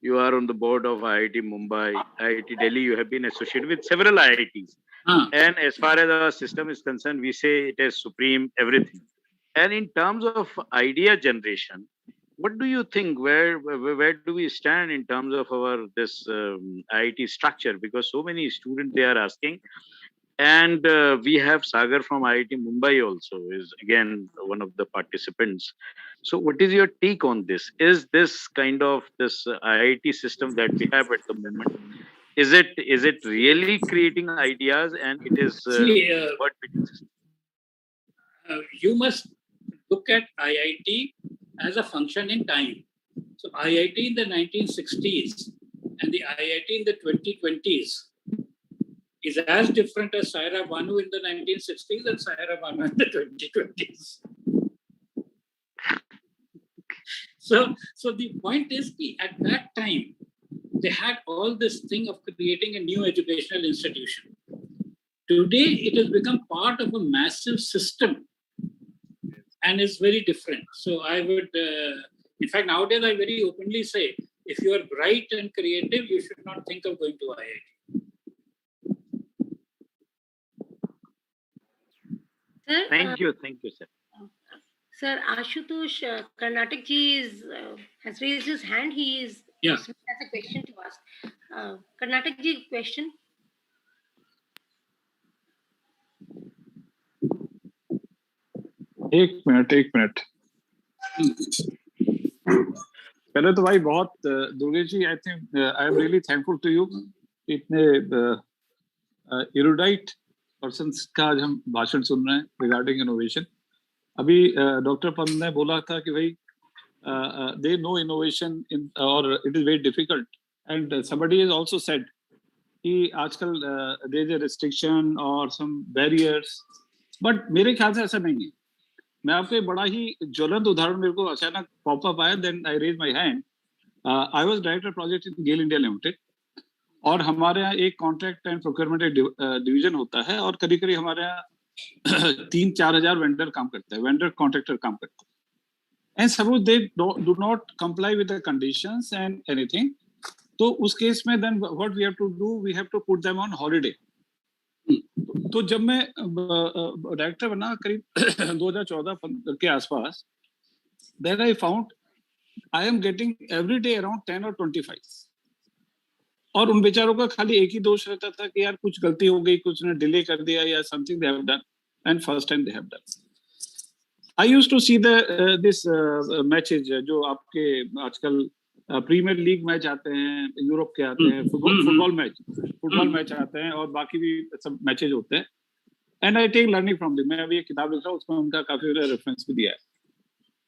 [SPEAKER 4] You are on the board of IIT Mumbai, IIT Delhi. You have been associated with several IITs. And as far as our system is concerned, we say it is supreme, everything. And in terms of idea generation, what do you think? Where do we stand in terms of our this IIT structure? Because so many students they are asking, and we have Sagar from IIT Mumbai also is again one of the participants. So what is your take on this? Is this kind of this IIT system that we have at the moment, is it really creating ideas, and it is
[SPEAKER 3] See,
[SPEAKER 4] what system?
[SPEAKER 3] You must look at IIT as a function in time. So IIT in the 1960s and the IIT in the 2020s is as different as Saira Banu in the 1960s and Saira Banu in the 2020s. So the point is that at that time, they had all this thing of creating a new educational institution. Today, it has become part of a massive system and is very different. So I would, in fact, nowadays I very openly say, if you are bright and creative, you should not think of going to IIT.
[SPEAKER 2] Sir,
[SPEAKER 4] Thank you, sir.
[SPEAKER 2] Sir, Ashutosh Karnatak ji has raised his hand. He has a question to ask. Karnatak ji, question.
[SPEAKER 7] एक minute पहले तो भाई बहुत Durgesh ji, I think I am really thankful to you, इतने erudite persons का आज हम भाषण सुन रहे हैं रिगार्डिंग इनोवेशन। अभी डॉक्टर पंत ने बोला था कि भाई दे नो इनोवेशन इन और it is very difficult, and somebody has also said कि आजकल देयर इज अ रिस्ट्रिक्शन और सम बैरियर्स, बट मेरे ख्याल से ऐसा नहीं है। मैं आपको बड़ा ही ज्वलंत उदाहरण मेरे को अचानक पॉपअप आया, then I raise my hand. I was director project in GAIL India limited, और हमारे यहाँ एक कॉन्ट्रैक्ट एंड प्रोक्योरमेंट डिवीजन होता है, और करीब करीब हमारे यहाँ 3-4 हजार वेंडर काम करते हैं, वेंडर कॉन्ट्रैक्टर काम करते हैं, and suppose they do not comply with the conditions and anything, तो उस केस में then what we have to do, we have to put them on holiday. तो जब मैं डायरेक्टर बना करीब 2014 के आसपास, then I found I am getting every day around 10 और 25, और उन बेचारों का खाली एक ही दोष रहता था कि यार कुछ गलती हो गई, कुछ ने डिले कर दिया या something they have done, and first time they have done. I used to see this matches जो आपके आजकल प्रीमियर लीग मैच आते हैं, यूरोप के आते हैं, फुटबॉल मैच आते हैं, और बाकी भी सब मैचेज होते हैं, and I take learning from this. मैं अभी एक किताब लिख रहा हूँ, उसमें उनका काफी रेफरेंस भी दिया है।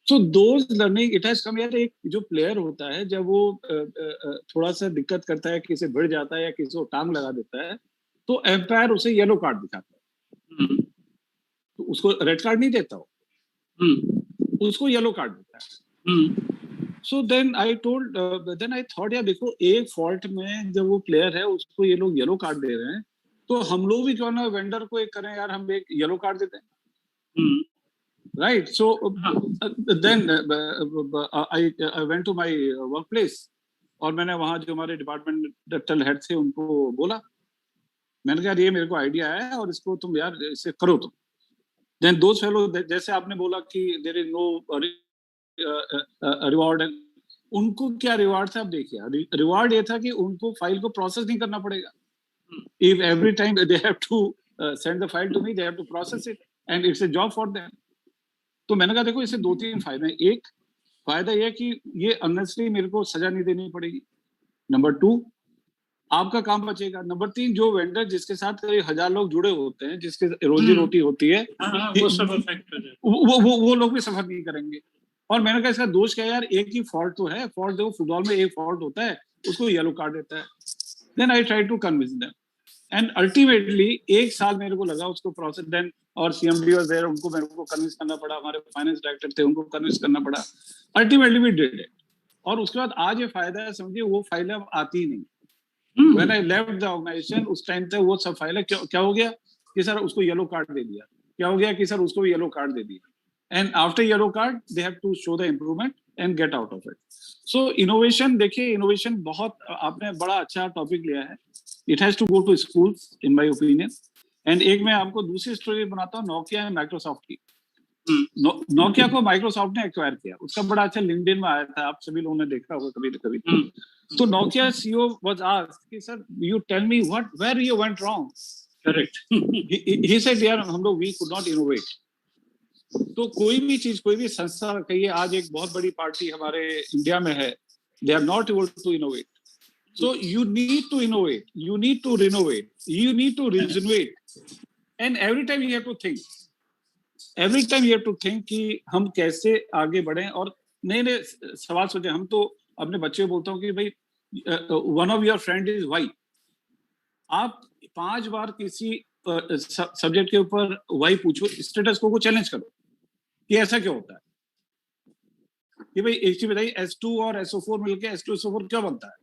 [SPEAKER 7] So those learning it has come. यार एक जो प्लेयर होता है, जब वो थोड़ा सा दिक्कत करता है, किसी भिड़ जाता है या किसी को टांग लगा देता है, तो एम्पायर उसे येलो कार्ड दिखाता है, तो उसको रेड कार्ड नहीं देता हो, उसको येलो कार्ड देता है। So then I thought यार देखो, एक फॉल्ट में जब वो प्लेयर है उसको ये लोग येलो कार्ड दे रहे हैं, तो हम लोग भी क्यों ना वेंडर को एक करें यार, हम एक येलो कार्ड देते हैं, right? So then I went to my workplace, और मैंने वहाँ जो हमारे डिपार्टमेंटल हेड थे उनको बोला, मैंने कहा ये मेरे को आइडिया है और इसको तुम यार इसे करो तुम। देन दोज फेलो, जैसे आपने बोला कि देयर इज नो रिवॉर्ड, उनको क्या रिवॉर्ड था? आप देखिए, रिवॉर्ड ये था कि उनको फाइल को प्रोसेस नहीं करना पड़ेगा। If every time they have to send the file to me, they have to process it, and it's a job for them. तो मैंने कहा देखो, इससे 2-3 फायदे हैं। एक फायदा ये कि ये अननेसेसरी मेरे को सजा नहीं देनी पड़ेगी। नंबर 2, आपका काम बचेगा। नंबर 3, जो वेंडर जिसके साथ 1000 लोग जुड़े होते हैं, जिसके रोजी रोटी होती है,
[SPEAKER 3] वो सब अफेक्ट हो जाए,
[SPEAKER 7] वो लोग भी सफर नहीं करेंगे। और मैंने कहा इसका दोष क्या है यार, एक ही फॉल्ट तो है। फॉल्ट देखो, फुटबॉल में एक फॉल्ट होता है, उसको येलो कार्ड देता है। Then I try to convince them, and ultimately 1 साल मेरे को लगा उसको प्रोसेस। देन और सीएमडी वाज देयर, उनको मेरे को कन्विंस करना पड़ा, हमारे फाइनेंस डायरेक्टर थे, उनको कन्विंस करना पड़ा। अल्टीमेटली वी डिड इट, और उसके बाद आज ये फायदा है, समझिए वो फाइलें अब आती ही नहीं। When I left the organisation, उस टाइम तक वो सब फाइलें क्या हो गया कि सर उसको येलो कार्ड दे दिया, क्या हो गया कि सर उसको येलो कार्ड दे दिया, and after yellow card they have to show the improvement and get out of it. So innovation, देखिए innovation बहुत, आपने बड़ा अच्छा टॉपिक लिया है। It has to go to schools in my opinion. And एक मैं आपको दूसरी स्टोरी बनाता हूँ, नोकिया है माइक्रोसॉफ्ट की। नोकिया को माइक्रोसॉफ्ट ने एक्वायर किया, उसका बड़ा अच्छा लिंक्डइन में आया था, आप सभी लोगों ने देखा होगा कभी न कभी। तो नोकिया सीईओ वाज आस्क्ड कि sir you tell me what where you went wrong.
[SPEAKER 3] Correct.
[SPEAKER 7] He said यार हम लोग वी कुड नॉट इनोवेट। तो कोई भी चीज, कोई भी संस्था, कहिए आज एक बहुत बड़ी पार्टी हमारे इंडिया में है, they are not able to innovate. So you need to innovate, you need to renovate, you need to regenerate, and every time you have to think, every time you have to think कि हम कैसे आगे बढ़ें और नए नए सवाल सोचें. हम तो अपने बच्चे को बोलता हूँ कि भाई one of your friend is why. आप 5 बार किसी सब्जेक्ट के ऊपर why पूछो, स्टेटस को चैलेंज करो कि ऐसा क्यों होता है, कि भाई एक चीज बताइए, S2 और SO4 मिलके H2SO4 क्यों बनता है.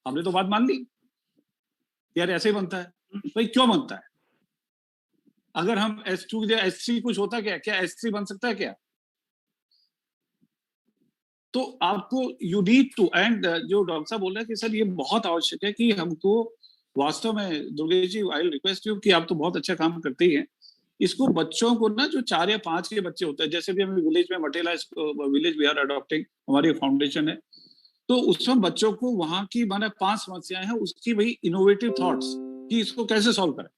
[SPEAKER 7] हमने तो बात मान ली यार ऐसे ही बनता है, भाई क्यों बनता है. अगर हम S2 या S3 कुछ होता क्या, क्या S3 बन सकता है क्या. तो आपको यू नीड टू, एंड जो डॉक्टर साहब बोल रहे हैं कि सर ये बहुत आवश्यक है कि हमको वास्तव में, Durgesh ji I request you कि आप तो बहुत अच्छा काम करते ही हैं, इसको बच्चों को ना, जो 4 या 5 के बच्चे होते हैं, जैसे भी हम विलेज में Matela village we are adopting, हमारी फाउंडेशन है, तो उसमें बच्चों को वहां की माने 5 समस्याएं हैं, उसकी वही इनोवेटिव थॉट्स कि इसको कैसे सॉल्व करें.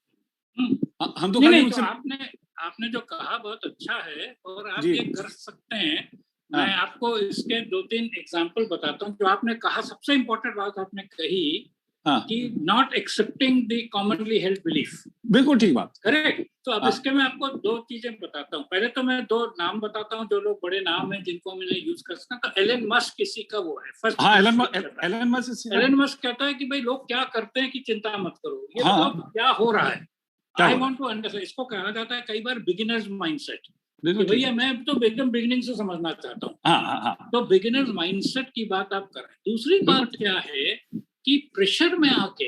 [SPEAKER 7] हम तो
[SPEAKER 3] नहीं, तो आपने जो कहा बहुत अच्छा है और आप ये कर सकते हैं. मैं आपको इसके 2-3 एग्जांपल बताता हूँ. जो आपने कहा, सबसे इम्पोर्टेंट बात आपने कही कि not accepting the commonly held belief.
[SPEAKER 7] बिल्कुल ठीक बात,
[SPEAKER 3] करेक्ट. तो अब इसके मैं आपको 2 चीजें बताता हूँ. पहले तो मैं 2 नाम बताता हूँ जो लोग बड़े नाम हैं जिनको मैंने यूज कर सकता. तो एलन मस्क किसी का वो है फर्स्ट. एलन मस्क कहता है कि भाई लोग क्या करते हैं कि चिंता मत करो, ये बताओ क्या हो रहा है. I want to understand. इसको कहा जाता है कई बार बिगिनर्स माइंडसेट. भैया मैं तो एकदम बिगिनिंग से समझना चाहता हूँ. तो बिगिनर्स माइंडसेट की बात आप कर रहे हैं. दूसरी बात क्या है कि प्रेशर में आके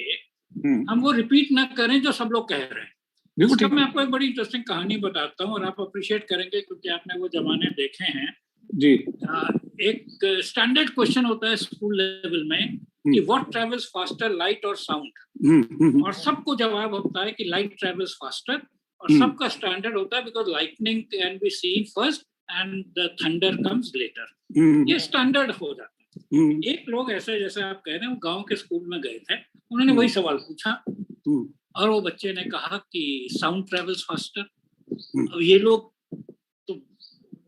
[SPEAKER 3] हम वो रिपीट ना करें जो सब लोग कह रहे हैं. इसका मैं आपको एक बड़ी इंटरेस्टिंग कहानी बताता हूँ और आप अप्रिशिएट करेंगे क्योंकि आपने वो जमाने देखे हैं
[SPEAKER 7] जी.
[SPEAKER 3] एक स्टैंडर्ड क्वेश्चन होता है स्कूल लेवल में कि व्हाट ट्रेवल्स फास्टर, लाइट और साउंड. और सबको जवाब होता है कि लाइट ट्रेवल्स फास्टर. और सबका स्टैंडर्ड होता है because lightning can be seen first and the thunder comes later. ये स्टैंडर्ड हो जाता है. एक लोग ऐसे, जैसे आप कह रहे हैं, गांव के स्कूल में गए थे, उन्होंने वही सवाल पूछा और वो बच्चे ने कहा कि साउंड ट्रेवल्स फास्टर. अब ये लोग तो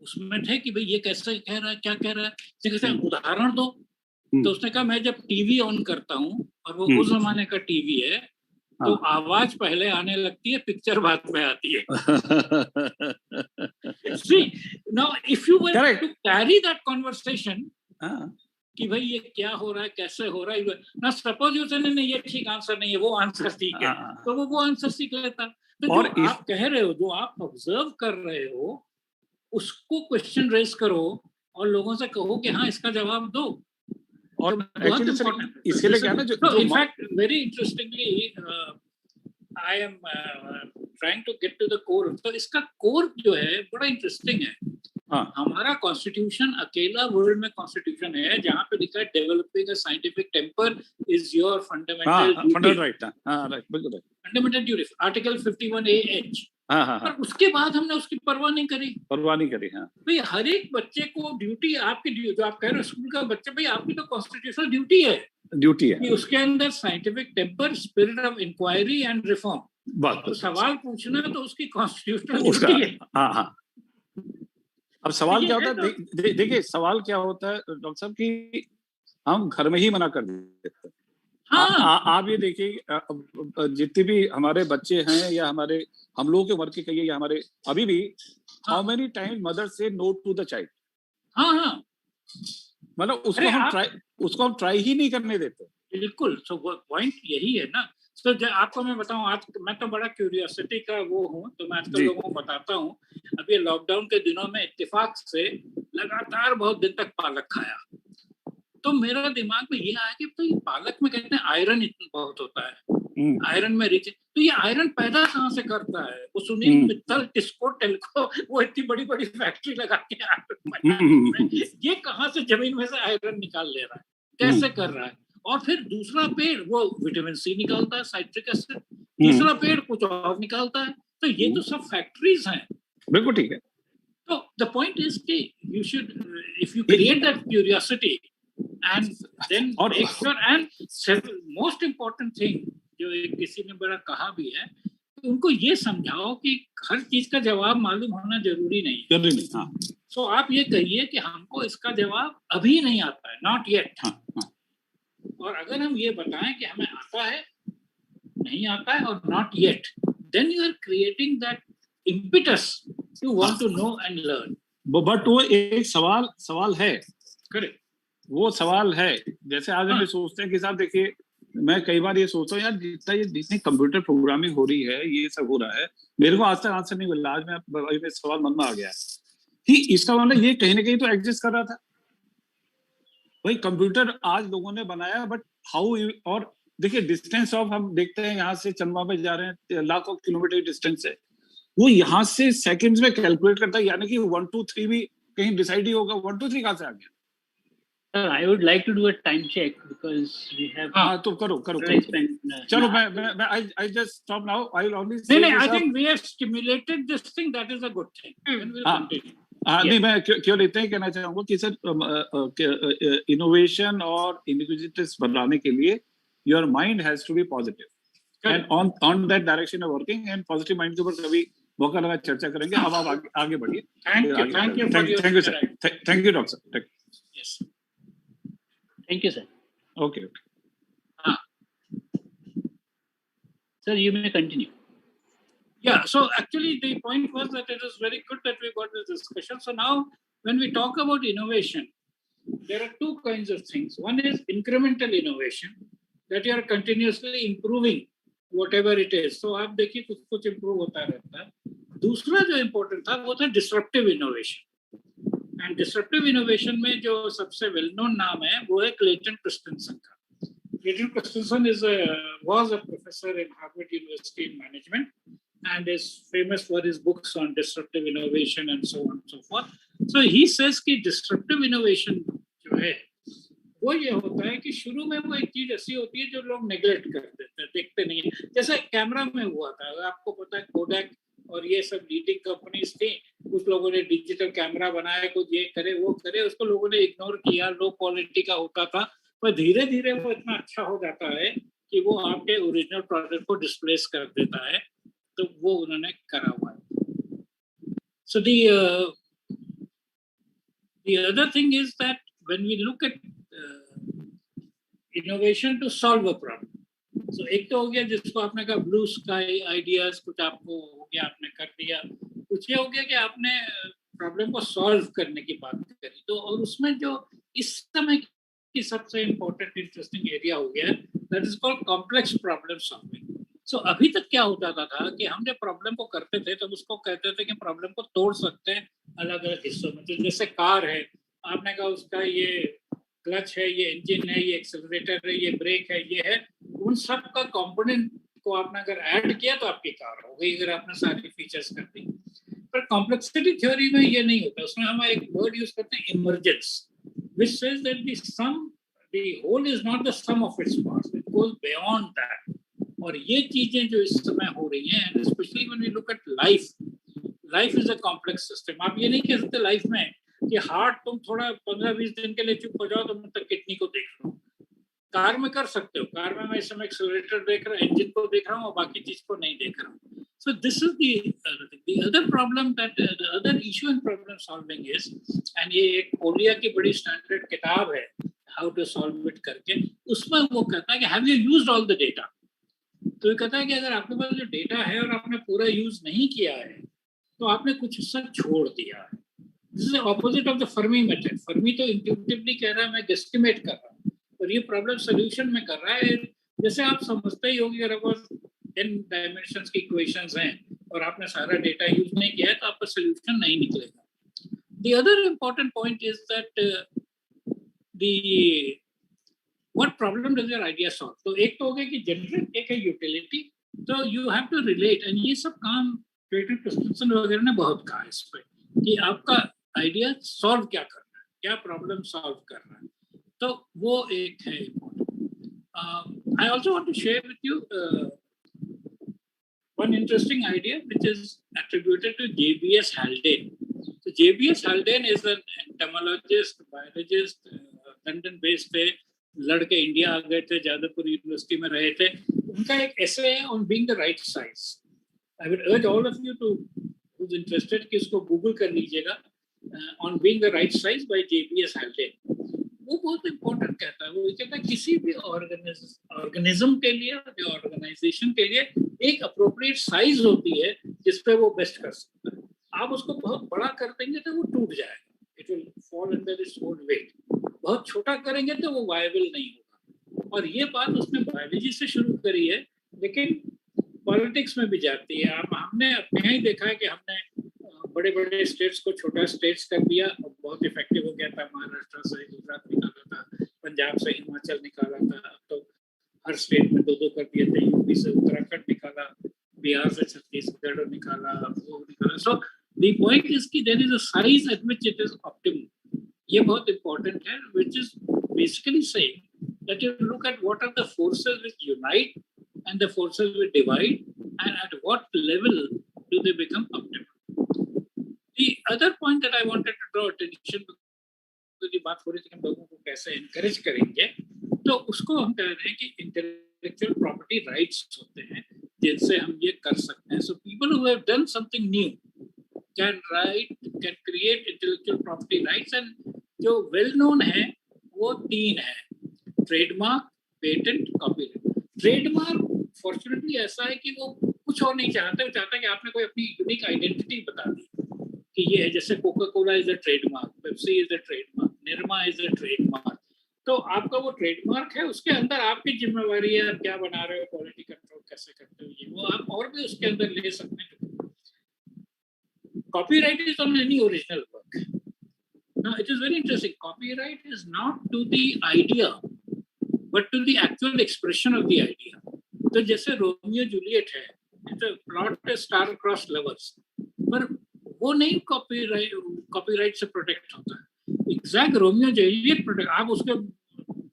[SPEAKER 3] उसमें थे कि भाई ये कैसे कह रहा है, क्या कह रहा है, कहते हैं उदाहरण दो. तो उसने कहा मैं जब टीवी ऑन करता हूँ, और वो उस जमाने का टीवी है, तो आवाज पहले आने लगती है, पिक्चर बाद में आती है. See, now if you were to carry that conversation कि भाई ये क्या हो रहा है, कैसे हो रहा है, ना सपोज यू से नहीं ये ठीक आंसर नहीं है, वो आंसर ठीक है, तो वो आंसर सीख लेता. तो और जो आप कह रहे हो, जो आप ऑब्जर्व कर रहे हो, उसको क्वेश्चन रेज करो और लोगों से कहो कि हाँ इसका जवाब दो. और
[SPEAKER 7] इसके लिए क्या ना, जो
[SPEAKER 3] in fact very interestingly I am trying to get to the core. तो इसका कोर जो है बड़ा इंटरेस्टिंग है. हमारा कॉन्स्टिट्यूशन अकेला वर्ल्ड में कॉन्स्टिट्यूशन है जहाँ पे लिखा है developing a scientific temper is your fundamental right. Fundamental duty, article 51AH. पर उसके बाद हमने उसकी परवाह नहीं करी. भाई हर एक बच्चे को ड्यूटी, आपकी जो आप कह रहे हो स्कूल का बच्चा, भाई आपकी तो कॉन्स्टिट्यूशनल ड्यूटी है कि उसके अंदर scientific temper, spirit of inquiry and reform, तो सवाल पूछना तो उसकी कॉन्स्टिट्यूशनल ड्यूटी है.
[SPEAKER 7] अब सवाल क्या होता है, देखिए सवाल क्या होता है डॉक्टर साहब कि हम घर में ही मना कर देते हैं. आप ये देखिए जितने भी हमारे बच्चे हैं या हमारे हम लोगों के उम्र के कहिए या हमारे अभी भी, हाउ मेनी टाइम्स मदर से नो टू द चाइल्ड. मतलब उसको हम ट्राई ही नहीं करने देते.
[SPEAKER 3] बिल्कुल. सो पॉइंट यही है ना. तो आपको मैं बताऊं, आज मैं तो बड़ा क्यूरियोसिटी का वो हूँ, तो मैं आजकल लोगों को बताता हूँ. अभी लॉकडाउन के दिनों में इत्तेफाक से लगातार बहुत दिन तक पालक खाया, तो मेरा दिमाग में ये आया कि भाई पालक में कहते हैं आयरन इतना बहुत होता है, आयरन में रिच है. तो ये आयरन पैदा कहाँ से करता है? वो सुनील मित्तल, टिस्को, टेल्को, वो इतनी बड़ी बड़ी फैक्ट्री लगा के ये कहाँ से जमीन में से आयरन निकाल ले रहा है, कैसे कर रहा है? और फिर दूसरा पेड़ वो विटामिन सी निकालता है, साइट्रिक एसिड. तीसरा पेड़ कुछ और निकालता है. तो ये तो सब फैक्ट्रीज हैं.
[SPEAKER 7] बिल्कुल ठीक है.
[SPEAKER 3] तो द पॉइंट इज कि you should, if you create that curiosity and then make sure, and most important thing जो किसी ने बड़ा कहा भी है उनको ये समझाओ कि हर चीज का जवाब मालूम होना जरूरी नहीं है।
[SPEAKER 7] जरूरी नहीं, हाँ।
[SPEAKER 3] सो आप ये कहिए कि हमको इसका जवाब अभी नहीं आता है, नॉट येट।
[SPEAKER 7] हाँ, हाँ।
[SPEAKER 3] और अगर हम ये बताएं कि हमें आता है, नहीं आता है और not yet, then you are creating that impetus to want to know and learn.
[SPEAKER 7] But वो एक सवाल है।
[SPEAKER 3] करेक्ट,
[SPEAKER 7] वो सवाल है। जैसे आज हम सोचते हैं कि साहब देखिए, मैं कई बार ये सोचता हूँ यार, जितनी कंप्यूटर प्रोग्रामिंग हो रही है, ये सब हो रहा है, मेरे को आज तक आंसर नहीं मिला। आज मैं सवाल मन में आ गया कि इसका मतलब ये कहीं ना कहीं तो एग्जिस्ट कर रहा था भाई। कंप्यूटर आज लोगों ने बनाया, बट हाउ। और देखिए डिस्टेंस ऑफ, हम देखते हैं यहाँ से चंद्रमा पे जा रहे हैं, लाखों किलोमीटर डिस्टेंस है, वो यहाँ से सेकंड्स में कैलकुलेट करता है, यानी कि 1 2 3 भी कहीं डिसाइड ही होगा। 1 2 3 कहाँ से आ गया?
[SPEAKER 1] Sir, I would like to do a time check because we have.
[SPEAKER 7] हाँ, तो करो। चलो, मैं I just stop now. I will only say.
[SPEAKER 3] नहीं, I think we have stimulated this thing. That is a good thing. We'll continue.
[SPEAKER 7] नहीं, मैं क्यों लेते हैं, कहना चाहूंगा कि सर इनोवेशन और इनक्विजिटिव्स बनाने के लिए your mind has to be positive and on that direction of working, and positive mind के ऊपर कभी मौका लगा चर्चा करेंगे। अब आप आगे बढ़िए।
[SPEAKER 3] Thank you
[SPEAKER 7] sir, thank you doctor sir.
[SPEAKER 3] Yes,
[SPEAKER 1] Thank you, sir.
[SPEAKER 7] Okay.
[SPEAKER 1] Sir, you may continue.
[SPEAKER 3] Yeah, so actually the point was that it is very good that we got this discussion. So now when we talk about innovation, there are two kinds of things. One is incremental innovation, that you are continuously improving whatever it is. So आप देखिए कुछ improve होता रहता है. दूसरा जो important था वो था disruptive innovation. And disruptive innovation में जो सबसे well known नाम है वो है क्लेटन क्रिस्टेंसन का. Clayton Christensen was a professor in Harvard University in management and is famous for his books on disruptive innovation and so on and so forth. So he says कि disruptive innovation जो है वो ये होता है कि शुरू में वो एक चीज ऐसी होती है जो लोग नेग्लेक्ट कर देते हैं, देखते नहीं है. जैसे कैमरा में हुआ था, आपको पता है कोडैक और ये सब लीडिंग कंपनीज थी, कुछ लोगों ने डिजिटल कैमरा बनाया, कुछ ये करे वो करे, उसको लोगों ने इग्नोर किया, लो क्वालिटी का होता था, पर धीरे धीरे वो इतना अच्छा हो जाता है कि वो आपके ओरिजिनल प्रोडक्ट को डिस्प्लेस कर देता है. तो वो उन्होंने करा हुआ है. सो the other thing is that when we look at innovation to solve a problem, so एक तो हो गया जिसको आपने कहा ब्लू स्काई आइडियाज, कुछ आपको हो गया, आपने कर दिया. कुछ ये हो गया कि आपने प्रॉब्लम को सॉल्व करने की बात करी. तो और उसमें जो इस समय की सबसे इम्पोर्टेंट इंटरेस्टिंग एरिया हो गया, that is called complex problem solving. So अभी तक क्या होता था कि हम जब प्रॉब्लम को करते थे तो उसको कहते थे कि प्रॉब्लम को तोड़ सकते हैं अलग अलग हिस्सों में. तो जैसे कार है, आपने कहा उसका ये क्लच है, ये इंजन है, ये एक्सेलरेटर है, ये ब्रेक है, ये है, उन सब का कंपोनेंट को आपने अगर ऐड किया तो आपकी कार हो गई, अगर आपने सारी फीचर्स कर दी. पर कॉम्प्लेक्सिटी थ्योरी में ये नहीं होता. उसमें हम एक वर्ड यूज करते हैं emergence, which says that the whole is not the sum of its parts, it goes beyond that. और ये चीजें जो इस समय हो रही हैं, and especially when we look at life is a complex system. आप ये नहीं कह सकते लाइफ में कि हार्ट तुम थोड़ा 15-20 दिन के लिए चुप हो जाओ तो मतलब किडनी को देख लो. कार में कर सकते हो, कार में मैं इस समय एक्सेलरेटर देख रहा हूँ, इंजन को देख रहा हूँ और बाकी चीज को नहीं देख रहा हूँ. So this is the other problem that the other issue in problem solving is, and ये एक कोलिया की बड़ी स्टैंडर्ड किताब है हाउ टू सॉल्व इट करके, उसमें वो कहता है कि have you used all the data. तो ये कहता है कि अगर आपके पास जो डेटा है और आपने पूरा यूज नहीं किया है तो आपने कुछ हिस्सा छोड़ दिया है. This is opposite of the Fermi method. Fermi तो इंट्यूटिवली कह रहा है, मैं गेस्टिमेट कर रहा हूँ, और ये प्रॉब्लम सोल्यूशन में कर रहा है. जैसे आप समझते ही होंगे, अगर आपको n डायमेंशंस की इक्वेशंस हैं और आपने सारा डेटा यूज नहीं किया है तो आपका सोल्यूशन नहीं निकलेगा. The other important point is that what problem does your idea solve? तो एक तो हो गया कि जनरेट, एक है यूटिलिटी. तो you have to relate, and ये सब काम क्रिएटिव क्रिस्टेंसन वगैरह ने बहुत कहा इस पे कि आपका आइडिया सॉल्व क्या कर रहा है, क्या प्रॉब्लम सॉल्व कर रहा है. तो वो एक है important. I also want to share with you one interesting idea which is attributed to J.B.S. Haldane. So J.B.S. Haldane is an entomologist, biologist, London based थे, लड़के इंडिया आ गए थे, जादवपुर यूनिवर्सिटी में रहे थे. उनका एक ऐसे है on being the right size. I would urge all of you to who's interested कि इसको गूगल कर लीजिएगा on being the right size by JPS Haldane. वो बहुत इम्पोर्टेंट कहता है. वो कहता है किसी भी ऑर्गेनिज्म के लिए, ऑर्गेनाइजेशन के लिए एक अप्रोप्रिएट साइज होती है जिस पे वो बेस्ट कर सकता है. आप उसको बहुत बड़ा कर देंगे तो वो टूट जाएगा. It will fall under its own weight. बहुत छोटा करेंगे तो वो वायबल नहीं होगा. और ये बात उसने बायोलॉजी से शुरू करी है, लेकिन पॉलिटिक्स में भी जाती है. हमने अपने यहाँ ही देखा है कि हमने बड़े बड़े स्टेट्स को छोटा स्टेट्स कर दिया और बहुत इफेक्टिव हो गया था. महाराष्ट्र से गुजरात निकाला था, पंजाब से हिमाचल निकाला था, अब तो हर स्टेट में दो कर दिए थे. यूपी से उत्तराखंड निकाला, बिहार से छत्तीसगढ़ निकाला, वो निकाला. सो द पॉइंट इज कि there is a size at which it is optimum. ये बहुत इंपॉर्टेंट है, which is basically saying that you look at what are the forces which unite and the forces will divide, and at what level do they become optimal. The other point that I wanted to draw attention to the बात हो रही थी कि हम लोगों को कैसे encourage करेंगे, तो उसको हम कह रहे हैं कि intellectual property rights होते हैं जिनसे हम ये कर सकते हैं. So people who have done something new can create intellectual property rights, and जो well known है वो 3 है: trademark, patent, copyright. Trademark fortunately ऐसा है कि वो कुछ और नहीं चाहता. वो चाहता है कि आपने कोई अपनी यूनिक आइडेंटिटी बता दी कि ये है. जैसे Coca Cola is a trademark, Pepsi is a trademark, Nirma is a trademark. तो आपका वो ट्रेडमार्क है, उसके अंदर आपकी जिम्मेवारी है, आप क्या बना रहे हो, क्वालिटी कंट्रोल कैसे करते हो, ये वो आप और भी उसके अंदर ले सकते हैं. Copyright is on any original work. Now it is very interesting. Copyright is not to the idea but to the actual expression of the idea. तो जैसे रोमियो जूलियट है, it's a plot star crossed lovers, पर वो नहीं copyright से protect होता है. Exact Romeo Juliet protect. आप उसके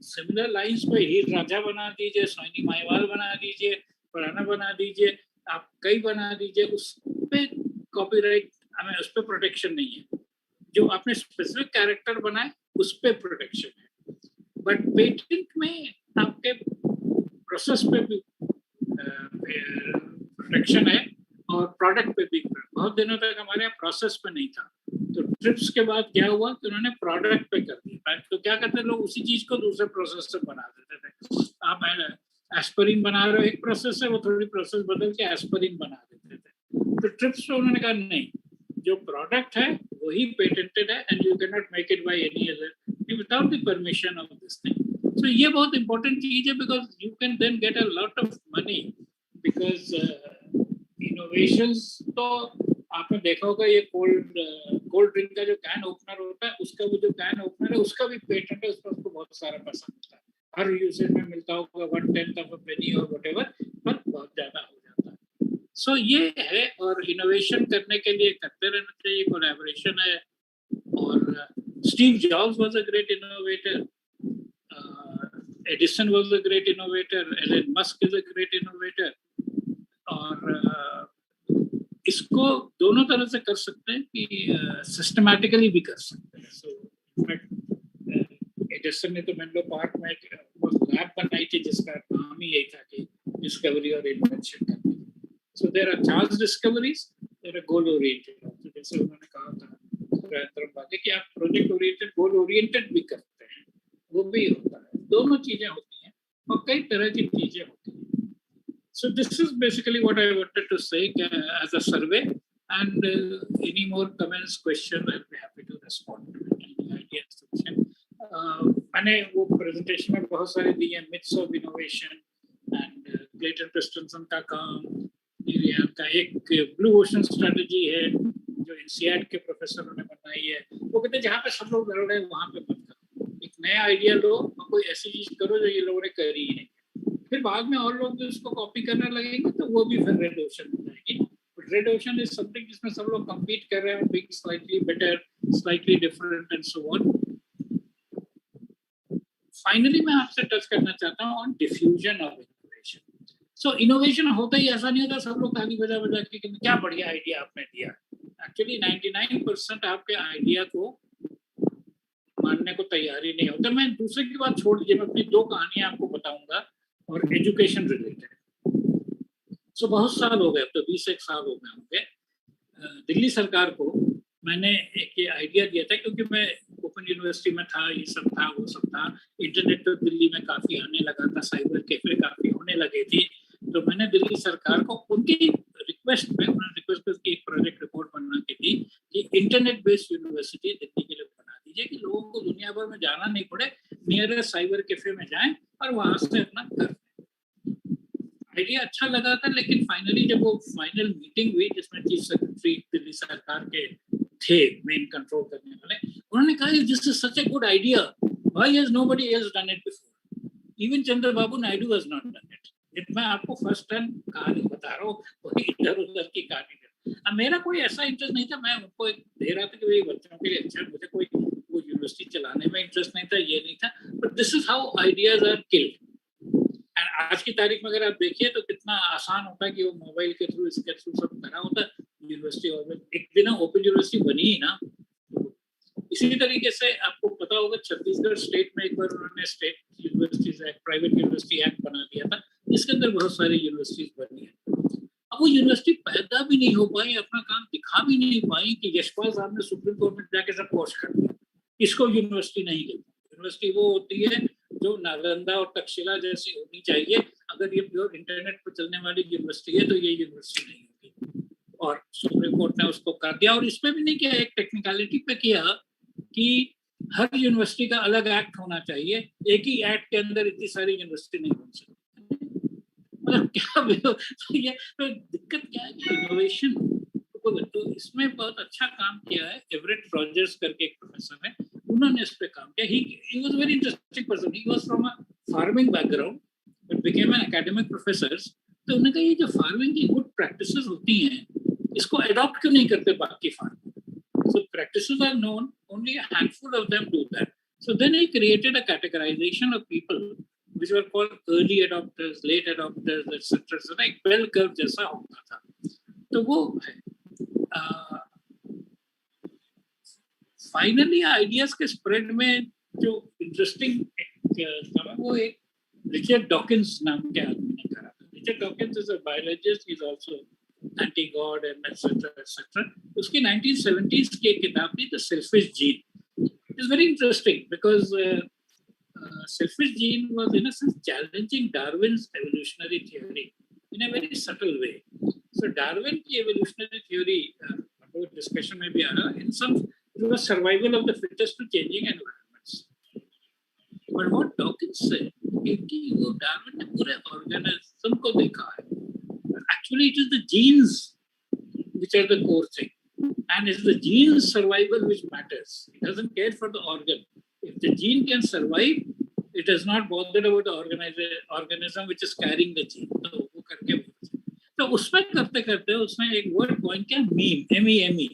[SPEAKER 3] सिमिलर लाइंस पे हीर राजा बना दीजिए, सोनी माहिवाल बना दीजिए, पुराना बना दीजिए, आप कई बना दीजिए, उस पे कॉपीराइट हमें उस पे प्रोटेक्शन नहीं है. जो आपने स्पेसिफिक कैरेक्टर बनाए उस पे प्रोटेक्शन है. बट पेटेंट में आपके प्रोसेस पे भी प्रोटेक्शन है और प्रोडक्ट पे भी. बहुत दिनों तक हमारे यहाँ प्रोसेस पे नहीं था, तो ट्रिप्स के बाद क्या हुआ कि उन्होंने प्रोडक्ट पे कर दिया. तो क्या करते लोग उसी चीज को दूसरे प्रोसेस से बना देते थे. आप एस्पिरिन बना रहे हो एक प्रोसेस से, वो थोड़ी प्रोसेस बदल के एस्पिरिन बना देते थे. तो ट्रिप्स पे उन्होंने कहा नहीं, जो प्रोडक्ट है वही पेटेंटेड है and you can not make it by any other without the permission of this thing. So ये बहुत important चीज है, because you can then get a lot of money, because innovations तो आपने देखा होगा ये कोल्ड ड्रिंक का जो कैन ओपनर होता है, उसका वो जो कैन ओपनर है उसका भी पेटेंट है, उस पर उसको बहुत सारा पैसा मिलता है. हर यूसेज में मिलता होगा 1/10 of a penny और whatever, पर बहुत ज्यादा हो जाता है. So ये है, और इनोवेशन करने के लिए करते रहना चाहिए. कोलैबोरेशन है, और Steve jobs was a great innovator. Edison was a great innovator. Elon Musk is a great innovator. और इसको दोनों तरह से कर सकते हैं कि सिस्टमैटिकली भी कर सकते हैं. सो इनफैक्ट एडिसन ने तो मेंलो पार्क में लैब बनाई थी जिसका नाम ही यही था कि डिस्कवरी और इन्वेंशन करनी. So there are charge discoveries, there are goal oriented. तो जैसे उन्होंने कहा था कि आप प्रोजेक्ट ओरिएंटेड, गोल ओरिएंटेड भी करते हैं, वो भी होता है. दोनों चीजें होती हैं और कई तरह की चीजें होती हैं. So this is basically what I wanted to say as a survey, and any more comments, questions, I'll be happy to respond to it. Any ideas? मैंने वो presentation में बहुत सारे दिए हैं, myths of innovation and Clayton Christensen का काम, का एक blue ocean strategy है जो INSEAD के प्रोफेसरों ने बनाई है. वो कहते हैं जहाँ पे सब लोग लड़ रहे हैं वहाँ पे मत करो, एक नया आइडिया लो और कोई ऐसी चीज करो जो ये लोगों ने करी है. फिर बाद में और लोग उसको कॉपी करने लगेंगे तो वो भी फिर रेड ओशन हो जाएगी. रेड ओशन इज समथिंग जिसमें सब लोग compete कर रहे हैं, being slightly better, slightly different and so on. Finally मैं आपसे टच करना चाहता हूँ on diffusion of innovation. So innovation होता ही ऐसा नहीं होता सब लोग ताली बजा बजा के क्या बढ़िया आइडिया आपने दिया. Actually 99% आपके आइडिया को मानने को तैयारी नहीं होता. मैं दूसरे की बात छोड़ दीजिए, मैं अपनी 2 कहानियां आपको बताऊंगा और एजुकेशन रिलेटेड. सो बहुत साल हो गए, अब तो 20 एक साल हो गए होंगे, दिल्ली सरकार को मैंने एक ये आइडिया दिया था, क्योंकि मैं ओपन यूनिवर्सिटी में था, ये सब था, वो सब था, इंटरनेट तो दिल्ली में काफी आने लगा था, साइबर कैफे काफी होने लगे थे, तो मैंने दिल्ली सरकार को उनकी रिक्वेस्ट पे, उन्होंने रिक्वेस्ट की एक प्रोजेक्ट रिपोर्ट बना के दी कि इंटरनेट बेस्ड यूनिवर्सिटी दिल्ली के लिए बना दीजिए, कि लोगों को दुनिया भर में जाना नहीं पड़े, नियरेस्ट साइबर कैफे में जाएं और वहां से अपना कर। आइडिया अच्छा लगा था, लेकिन फाइनली जब वो फाइनल मीटिंग हुई जिसमें चीफ सेक्रेटरी दिल्ली सरकार के थे मेन कंट्रोल करने वाले, उन्होंने कहा this is such a good idea, why has nobody else done it before, even Chandrababu Naidu has not done it. मैं आपको फर्स्ट टाइम कहानी बता रहा हूँ, कोई इधर उधर की कहानी नहीं। अब मेरा कोई ऐसा इंटरेस्ट नहीं था, मैं उनको दे रहा था कि भाई बच्चों के लिए अच्छा, मुझे कोई वो यूनिवर्सिटी चलाने में इंटरेस्ट नहीं था, ये नहीं था, but this is how ideas are killed. आज की तारीख में अगर आप देखिए तो कितना आसान होता है कि वो मोबाइल के थ्रू, इसके थ्रू सब करा होता है यूनिवर्सिटी, और एक दिन ओपन यूनिवर्सिटी बनी ही ना। इसी तरीके से आपको पता होगा छत्तीसगढ़ स्टेट में एक बार उन्होंने state universities act, private university act बना दिया था, जिसके अंदर बहुत सारी यूनिवर्सिटीज बनी है। अब वो यूनिवर्सिटी पैदा भी नहीं हो पाई, अपना काम दिखा भी नहीं पाई, कि यशपाल साहब ने सुप्रीम कोर्ट में जाके सब कोर्स कर दिया। इसको यूनिवर्सिटी नहीं कहती। यूनिवर्सिटी वो होती है जो नालंदा और तक्षशिला जैसी होनी चाहिए। अगर ये प्योर इंटरनेट पर चलने वाली यूनिवर्सिटी है तो ये यूनिवर्सिटी नहीं होगी, और सुप्रीम कोर्ट ने उसको कर दिया। और इसमें भी नहीं किया, एक टेक्निकलिटी पे किया कि हर यूनिवर्सिटी का अलग एक्ट होना चाहिए, एक ही एक्ट के अंदर इतनी सारी यूनिवर्सिटी नहीं बन सकती। मतलब क्या तो ये तो दिक्कत क्या है कि इनोवेशन, तो इसमें बहुत अच्छा काम किया है एवरेट रॉजर्स करके एक प्रोफेसर है, उन्होंने इस पे काम किया। he was a very interesting person, he was from a farming background but became an academic professor। तो उन्होंने कहा ये जो फार्मिंग की गुड प्रैक्टिसेस होती हैं, इसको अडॉप्ट क्यों नहीं करते बाकी farmer. so practices are known, only a handful of them do that। so then he created a categorization of people which were called early adopters, late adopters, etc। so एक bell curve जैसा होता था। तो वो है finally ideas के spread में जो इंटरेस्टिंग था वो एक रिचर्ड डॉकिंस नाम के आदमी ने करा था। Richard Dawkins is a biologist, he is also anti God and etcetera etcetera. उसकी 1970s की एक किताब थी the selfish gene. It is very interesting because selfish gene was in a sense challenging Darwin's evolutionary theory in a very subtle way। so Darwin की evolutionary theory discussion में भी आ रहा, in some it was survival of the fittest to changing environments। but what Dawkins said कि वो Darwin ने पूरे organism को देखा है, actually it is the genes which are the core thing, and it's the gene's survival which matters। It doesn't care for the organ। If the gene can survive, it is not bothered about the organism which is carrying the gene। तो वो करके तो उसमें करते करते उसने एक word coin किया, मीम, MEME।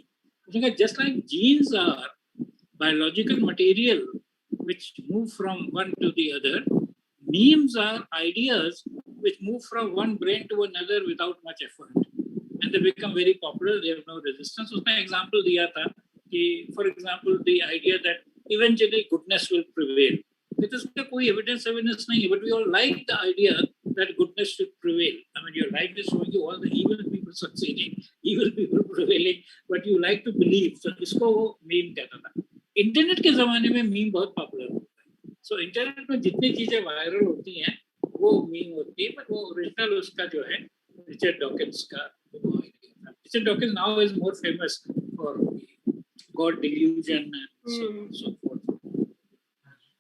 [SPEAKER 3] उसने just like genes are biological material which move from one to the other, memes are ideas which move from one brain to another without much effort, and they become very popular, they have no resistance। उसने example दिया था कि for example the idea that eventually goodness will prevail। It is कोई evidence नहीं है, but we all like the idea that goodness should prevail। I mean, your life is showing you all the evil people succeeding, evil people prevailing, but you like to believe। So इसको वो meme कहता था। Internet के जमाने में meme बहुत popular होता है। So इंटरनेट में जितनी चीजें वायरल होती हैं वो मीम होती है, but वो ओरिजिनल उसका जो है रिचर्ड डॉकिंस का वो आइडिया था। Richard Dawkins now is more famous for God delusion and so forth।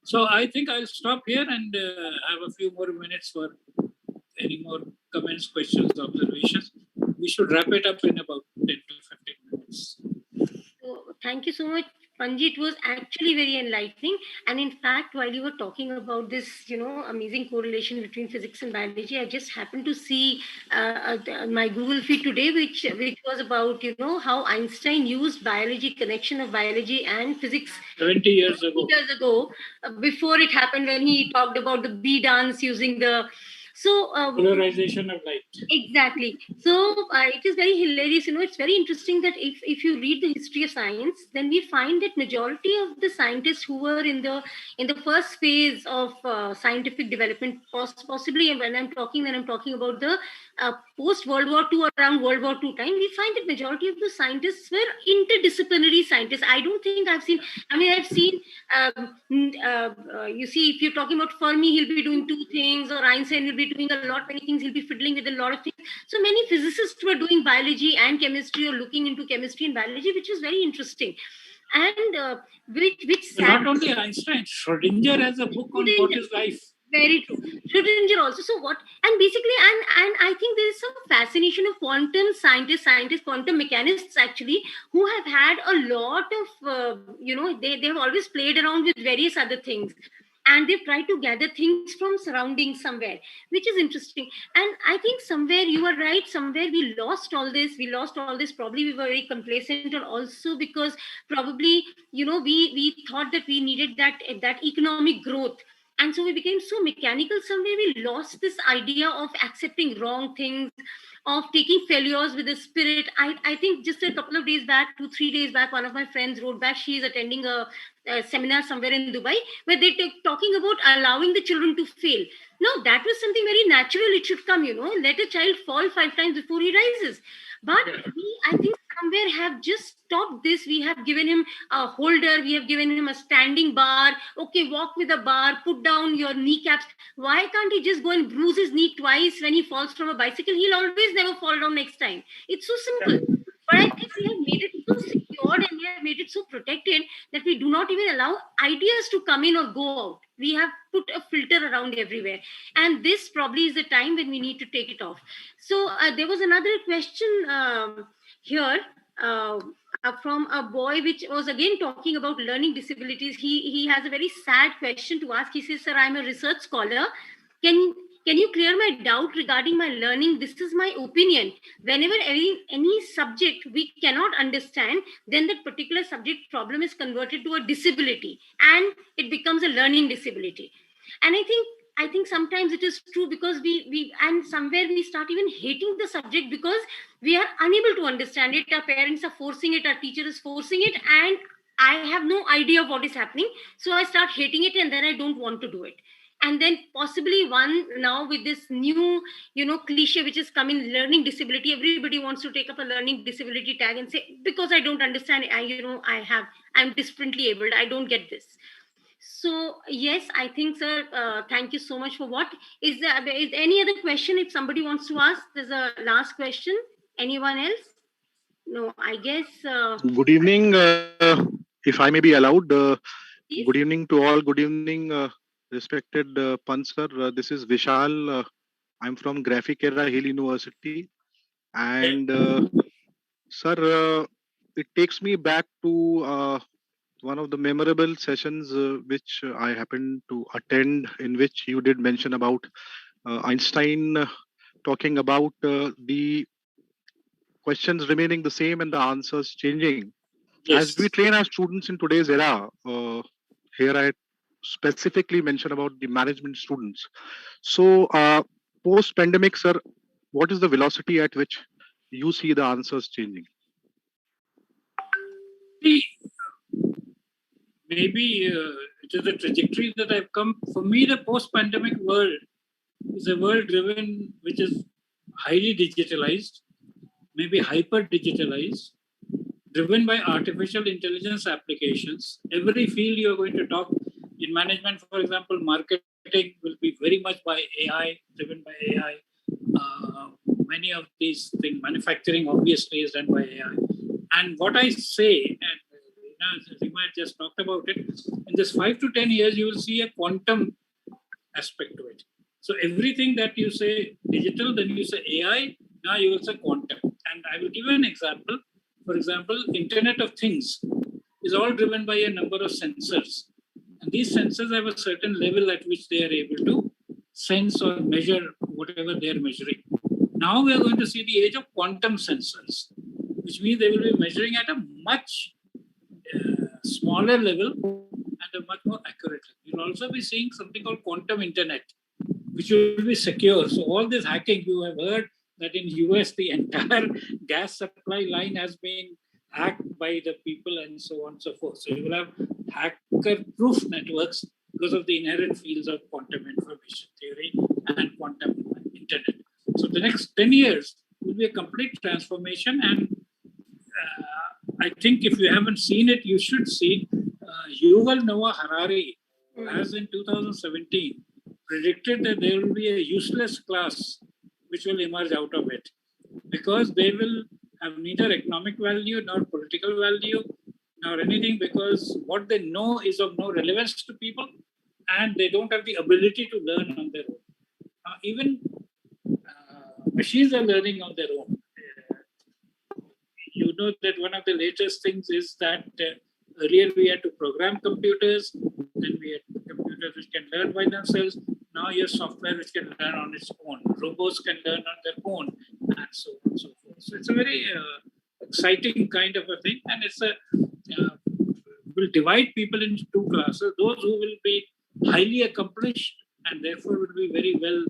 [SPEAKER 3] So I think I'll stop here and have a few more minutes for any more comments, questions, observations। We should wrap it up in about 10 to 15 minutes।
[SPEAKER 2] So thank you so much, Panji. It was actually very enlightening. And in fact, while you were talking about this, amazing correlation between physics and biology, I just happened to see my Google feed today, which was about, how Einstein used biology, connection of biology and physics
[SPEAKER 3] 70 years ago,
[SPEAKER 2] before it happened, when he talked about the bee dance using the
[SPEAKER 3] polarization of light।
[SPEAKER 2] Exactly। So it is very hilarious। It's very interesting that if you read the history of science, then we find that majority of the scientists who were in the first phase of scientific development, possibly when I'm talking about the post-World War II, around World War II time, we find that majority of the scientists were interdisciplinary scientists. I don't think I've seen, I've seen, you see, if you're talking about Fermi, he'll be doing two things, or Einstein will be doing a lot, many things, he'll be fiddling with a lot of things. So many physicists were doing biology and chemistry, or looking into chemistry and biology, which is very interesting. And which
[SPEAKER 3] not only Einstein, Schrödinger has a book on what is life.
[SPEAKER 2] Very true. Schrödinger also. So what? And basically, and I think there is some fascination of quantum scientists, quantum mechanists actually, who have had a lot of, they have always played around with various other things. And they've tried to gather things from surroundings somewhere, which is interesting. And I think somewhere you are right, somewhere we lost all this. Probably we were very complacent, or also because probably, we thought that we needed that economic growth. And so we became so mechanical. Somewhere we lost this idea of accepting wrong things, of taking failures with a spirit. I think just a couple of days back, 2-3 days back, one of my friends wrote back. She is attending a seminar somewhere in Dubai, where they talking about allowing the children to fail. No, that was something very natural. It should come, let a child fall 5 times before he rises. But we, I think, somewhere have just stopped this. We have given him a holder, we have given him a standing bar. Okay, walk with a bar, put down your kneecaps. Why can't he just go and bruise his knee twice when he falls from a bicycle? He'll always never fall down next time. It's so simple. But I think we have made it so secured, and we have made it so protected, that we do not even allow ideas to come in or go out. We have put a filter around everywhere. And this probably is the time when we need to take it off. So there was another question here from a boy, which was again talking about learning disabilities. He has a very sad question to ask. He says, "Sir, I'm a research scholar. Can you clear my doubt regarding my learning? This is my opinion. Whenever any subject we cannot understand, then that particular subject problem is converted to a disability, and it becomes a learning disability." And I think sometimes it is true, because we and somewhere we start even hating the subject because we are unable to understand it. Our parents are forcing it, our teacher is forcing it, and I have no idea what is happening. So I start hating it, and then I don't want to do it. And then possibly one, now with this new, cliche which is coming, learning disability, everybody wants to take up a learning disability tag and say, because I don't understand, I'm differently abled, I don't get this. So yes, I think, sir, thank you so much for what is there. Is any other question if somebody wants to ask? There's a last question. Anyone else? No, I guess.
[SPEAKER 8] Good evening, if I may be allowed. Good evening to all. Good evening, respected Pant sir. This is Vishal. I'm from Graphic Era Hill University. And sir, it takes me back to one of the memorable sessions which I happened to attend, in which you did mention about Einstein talking about the questions remaining the same and the answers changing.
[SPEAKER 3] Yes.
[SPEAKER 8] As we train our students in today's era, here I specifically mention about the management students. So post-pandemic, sir, what is the velocity at which you see the answers changing?
[SPEAKER 3] Maybe it is the trajectory that I've come. For me, the post-pandemic world is a world driven, which is highly digitalized, maybe hyper-digitalized, driven by artificial intelligence applications. Every field you're going to talk in management, for example, marketing will be very much by AI, driven by AI. Many of these things, manufacturing obviously is done by AI. And what I say, and Rima just talked about it, in this 5 to 10 years, you will see a quantum aspect to it. So everything that you say digital, then you say AI, now you will say quantum. And I will give you an example. For example, Internet of Things is all driven by a number of sensors. And these sensors have a certain level at which they are able to sense or measure whatever they are measuring. Now we are going to see the age of quantum sensors, which means they will be measuring at a much smaller level and a much more accurate level. You'll also be seeing something called quantum internet, which will be secure. So all this hacking, you have heard that in US, the entire gas supply line has been hacked by the people and so on and so forth. So you will have hacker-proof networks because of the inherent fields of quantum information theory and quantum internet. So the next 10 years will be a complete transformation. And I think if you haven't seen it, you should see. Yuval Noah Harari has in 2017 predicted that there will be a useless class which will emerge out of it, because they will have neither economic value nor political value nor anything, because what they know is of no relevance to people and they don't have the ability to learn on their own. Even machines are learning on their own. You know that one of the latest things is that earlier we had to program computers, then we had computers which can learn by themselves. Now you have software which can learn on its own. Robots can learn on their own, and so on and so forth. So it's a very exciting kind of a thing, and it's a will divide people into two classes: those who will be highly accomplished and therefore will be very well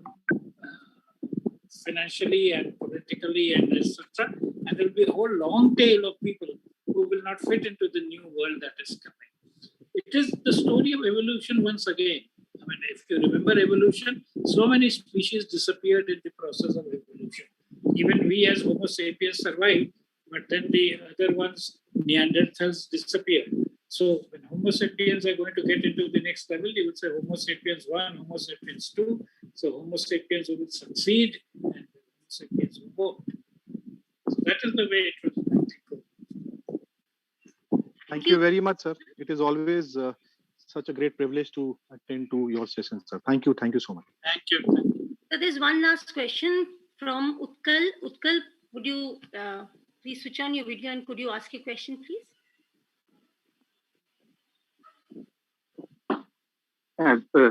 [SPEAKER 3] financially and politically and etc. And there will be a whole long tail of people who will not fit into the new world that is coming. It is the story of evolution once again. I mean, if you remember evolution, so many species disappeared in the process of evolution. Even we as Homo sapiens survived, but then the other ones, Neanderthals, disappeared. So when Homo sapiens are going to get into the next level, you would say Homo sapiens 1, Homo sapiens 2. So Homo sapiens will succeed and Homo sapiens will vote. So that is the way it will go.
[SPEAKER 8] Thank you very much, sir. It is always such a great privilege to attend to your session, sir. Thank you. Thank you so much.
[SPEAKER 3] Thank you.
[SPEAKER 2] So there's one last question from Utkal. Utkal, would you please switch on your video and could you ask your question, please?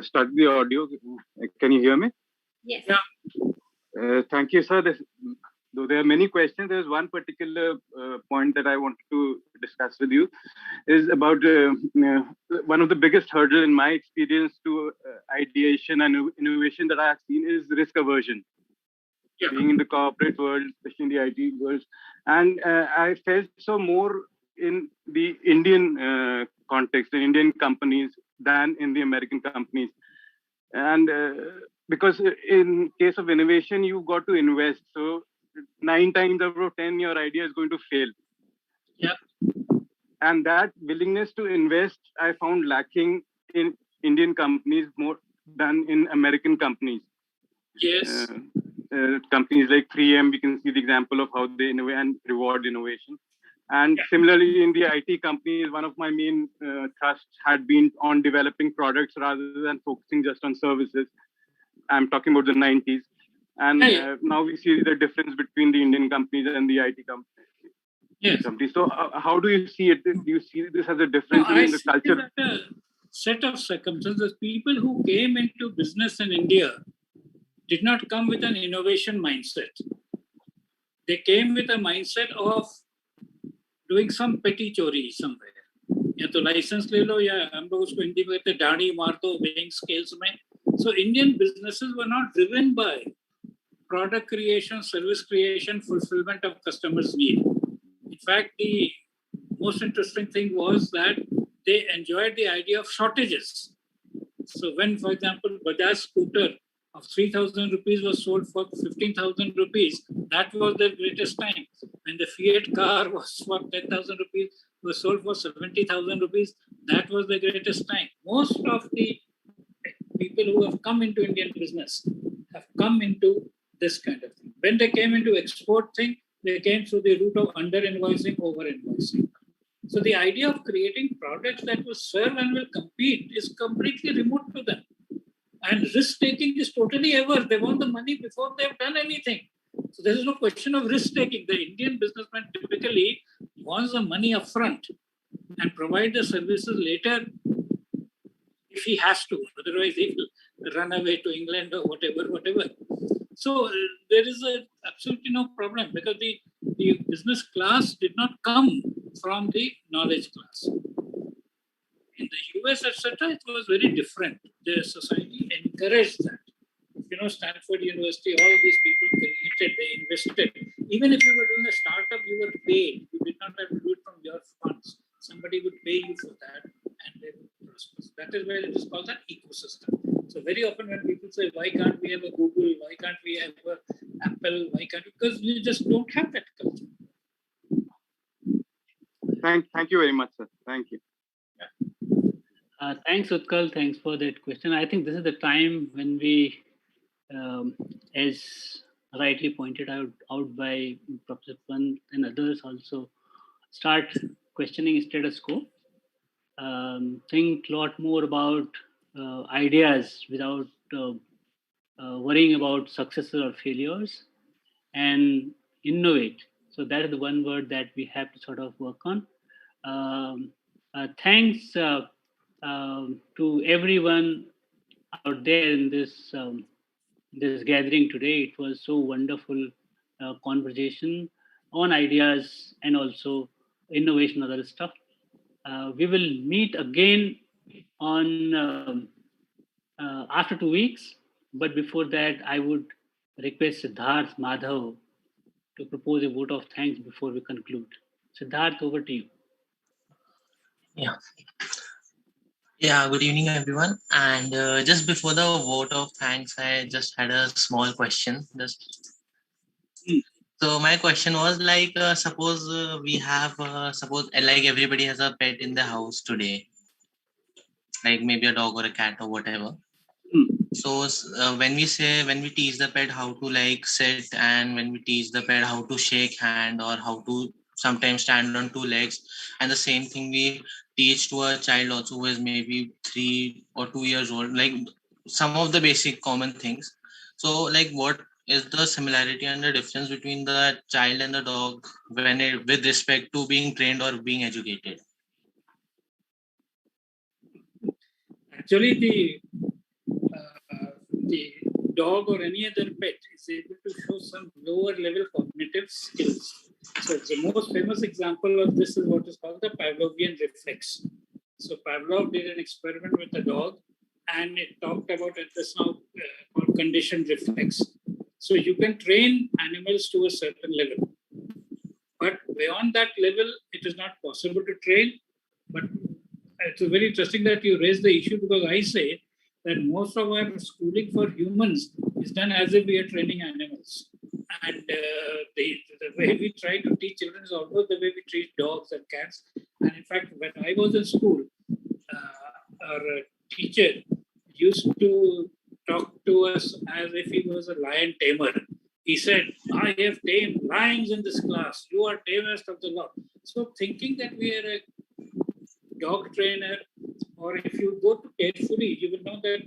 [SPEAKER 9] Start the audio. Can you hear me?
[SPEAKER 2] Yes.
[SPEAKER 3] Yeah.
[SPEAKER 9] Thank you, sir. Though there are many questions, there's one particular point that I wanted to discuss with you, is about one of the biggest hurdles in my experience to ideation and innovation that I have seen is risk aversion. Yeah. Being in the corporate world, especially in the IT world. And I felt so more in the Indian context, in Indian companies, than in the American companies. And because in case of innovation, you got to invest. So 9 times out of 10, your idea is going to fail.
[SPEAKER 3] Yeah.
[SPEAKER 9] And that willingness to invest, I found lacking in Indian companies more than in American companies.
[SPEAKER 3] Yes.
[SPEAKER 9] Companies like 3M, we can see the example of how they innovate and reward innovation. And similarly, in the IT companies, one of my main thrusts had been on developing products rather than focusing just on services. I'm talking about the 90s. And now we see the difference between the Indian companies and the IT companies. So how do you see it? Do you see this as a difference in the culture?
[SPEAKER 3] A set of circumstances. People who came into business in India did not come with an innovation mindset. They came with a mindset of doing some petty chori somewhere. या तो license ले लो या हम लोग उसको हिंदी में कहते हैं दाढ़ी मार दो weighing scales में. So Indian businesses were not driven by product creation, service creation, fulfillment of customers' need. In fact, the most interesting thing was that they enjoyed the idea of shortages. So when, for example, Bajaj scooter of 3,000 rupees was sold for 15,000 rupees, that was their greatest time. When the Fiat car was for 10,000 rupees, was sold for 70,000 rupees, that was the greatest time. Most of the people who have come into Indian business have come into this kind of thing. When they came into export thing, they came through the route of under-invoicing, over-invoicing. So the idea of creating products that will serve and will compete is completely remote to them. And risk-taking is totally ever. They want the money before they've done anything. So there is no question of risk-taking. The Indian businessman typically wants the money upfront and provide the services later if he has to. Otherwise, he will run away to England or whatever. So there is absolutely no problem because the business class did not come from the knowledge class. In the US, etc., it was very different. The society encouraged that. You know, Stanford University, all of these people created, they invested. Even if you were doing a startup, you were paid. You did not have to do it from your funds. Somebody would pay you for that and they would prosper. That is why it is called an ecosystem. So very often when people say, why can't we have a Google? Why can't we have a apple? Why can't you? Because we just don't have that culture.
[SPEAKER 9] Thank you very much, sir. Thank you.
[SPEAKER 1] Thanks, Utkal. Thanks for that question. I think this is the time when we, as rightly pointed out by Professor Pant and others also, start questioning status quo. Think a lot more about ideas without worrying about successes or failures, and innovate. So that is the one word that we have to sort of work on. Thanks to everyone out there in this gathering today. It was so wonderful conversation on ideas and also innovation, other stuff. We will meet again on after 2 weeks, but before that, I would request Siddharth Madhav to propose a vote of thanks before we conclude. Siddharth, over to you.
[SPEAKER 10] Yeah. Yeah, good evening, everyone. And just before the vote of thanks, I just had a small question. So my question was like, suppose we have, suppose like everybody has a pet in the house today, like maybe a dog or a cat or whatever. So when we teach the pet how to like sit, and when we teach the pet how to shake hand or how to sometimes stand on two legs, and the same thing we teach to a child also who is maybe 3 or 2 years old, like some of the basic common things. So like what is the similarity and the difference between the child and the dog with respect to being trained or being educated?
[SPEAKER 3] Actually, the dog or any other pet is able to show some lower level cognitive skills. So the most famous example of this is what is called the Pavlovian Reflex. So Pavlov did an experiment with a dog, and it talked about it is now called conditioned reflex. So you can train animals to a certain level, but beyond that level, it is not possible to train. But it's very interesting that you raise the issue, because I say that most of our schooling for humans is done as if we are training animals. And the way we try to teach children is almost the way we treat dogs and cats. And in fact, when I was in school, our teacher used to talk to us as if he was a lion tamer. He said, I have tamed lions in this class. You are tamest of the lot. So thinking that we are a dog trainer, or if you go to carefully, you will know that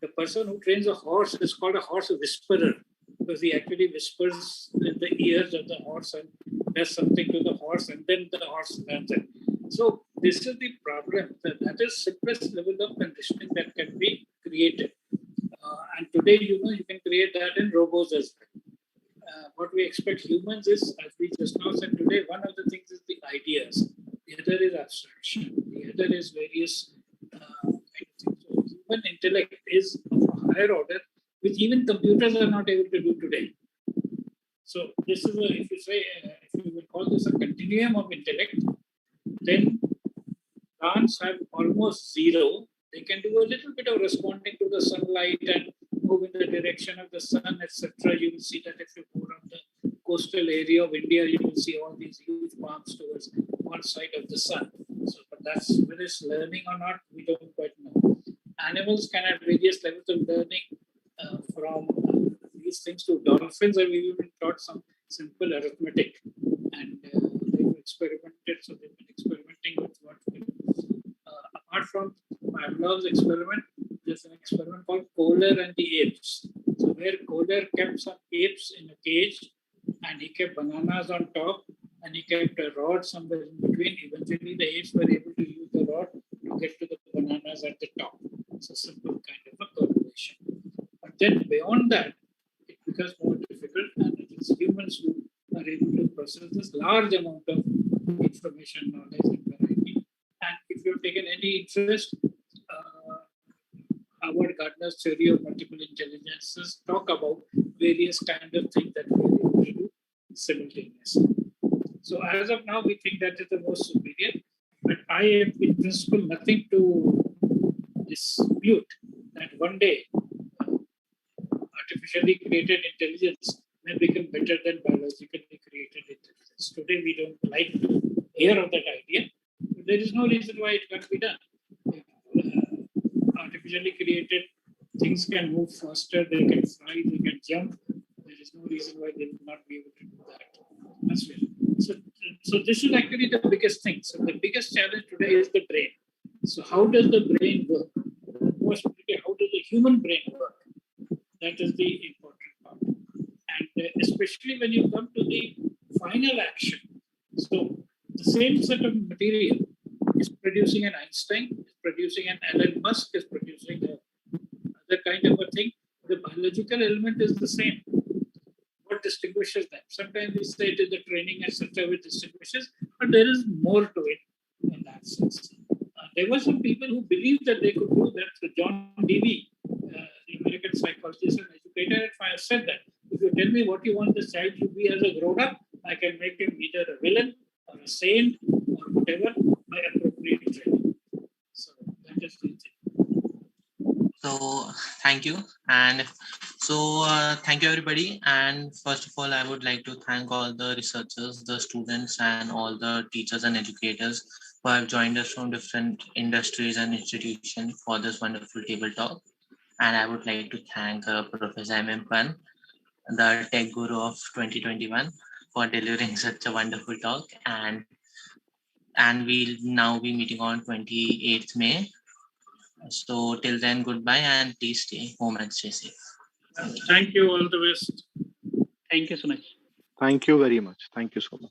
[SPEAKER 3] the person who trains a horse is called a horse whisperer, because he actually whispers in the ears of the horse and does something to the horse, and then the horse learns it. So this is the problem. That is simplest level of conditioning that can be created. And today, you can create that in robots as well. What we expect humans is, as we just now said today, one of the things is the ideas. The other is abstraction. The other is various kind of things. So human intellect is of a higher order, which even computers are not able to do today. So this is if you will call this a continuum of intellect, then plants have almost zero. They can do a little bit of responding to the sunlight and move in the direction of the sun, etc. You will see that if you go around the coastal area of India, you will see all these huge palms towards one side of the sun. So, but that's whether it's learning or not, we don't quite know. Animals can have various levels of learning, from these things to dolphins have even taught some simple arithmetic, and they've experimented. So they've been experimenting with what we do. Apart from Pavlov's experiment, there's an experiment called Kohler and the apes. So where Kohler kept some apes in a cage, and he kept bananas on top, and he kept a rod somewhere in between. Eventually, the apes were able to use the rod to get to the bananas at the top. It's a simple kind of a correlation. But then beyond that, it becomes more difficult, and it is humans who are able to process this large amount of information, knowledge, and variety. And if you've taken any interest, Howard Gardner's theory of multiple intelligences talk about various kind of things that we're able to do simultaneously. So as of now, we think that is the most superior, but I have in principle nothing to dispute that one day artificially created intelligence may become better than biologically created intelligence. Today, we don't like to hear of that idea, but there is no reason why it can't be done. Artificially created things can move faster, they can fly, they can jump. There is no reason why they will not be able to do that as well. So this is actually the biggest thing. So the biggest challenge today is the brain. So how does the brain work? More specifically, how does the human brain work? That is the important part. And especially when you come to the final action. So the same set of material is producing an Einstein, is producing an Elon Musk, is producing other kind of a thing. The biological element is the same. What distinguishes them? Sometimes we say it is the training, etc., which distinguishes, but there is more to it in that sense. There were some people who believed that they could do that. So John Dewey, the American psychologist and educator, said that if you tell me what you want the child to be as a grown-up, I can make him either a villain or a saint or whatever by appropriate training. So that is the thing.
[SPEAKER 10] So thank you. And so thank you everybody. And first of all, I would like to thank all the researchers, the students, and all the teachers and educators who have joined us from different industries and institutions for this wonderful table talk. And I would like to thank Professor M.M.Pant, the tech guru of 2021, for delivering such a wonderful talk. And we'll now be meeting on 28th May. So till then, goodbye, and please stay home and stay safe.
[SPEAKER 3] Thank you. All the best.
[SPEAKER 1] Thank you so much.
[SPEAKER 8] Thank you very much. Thank you so much.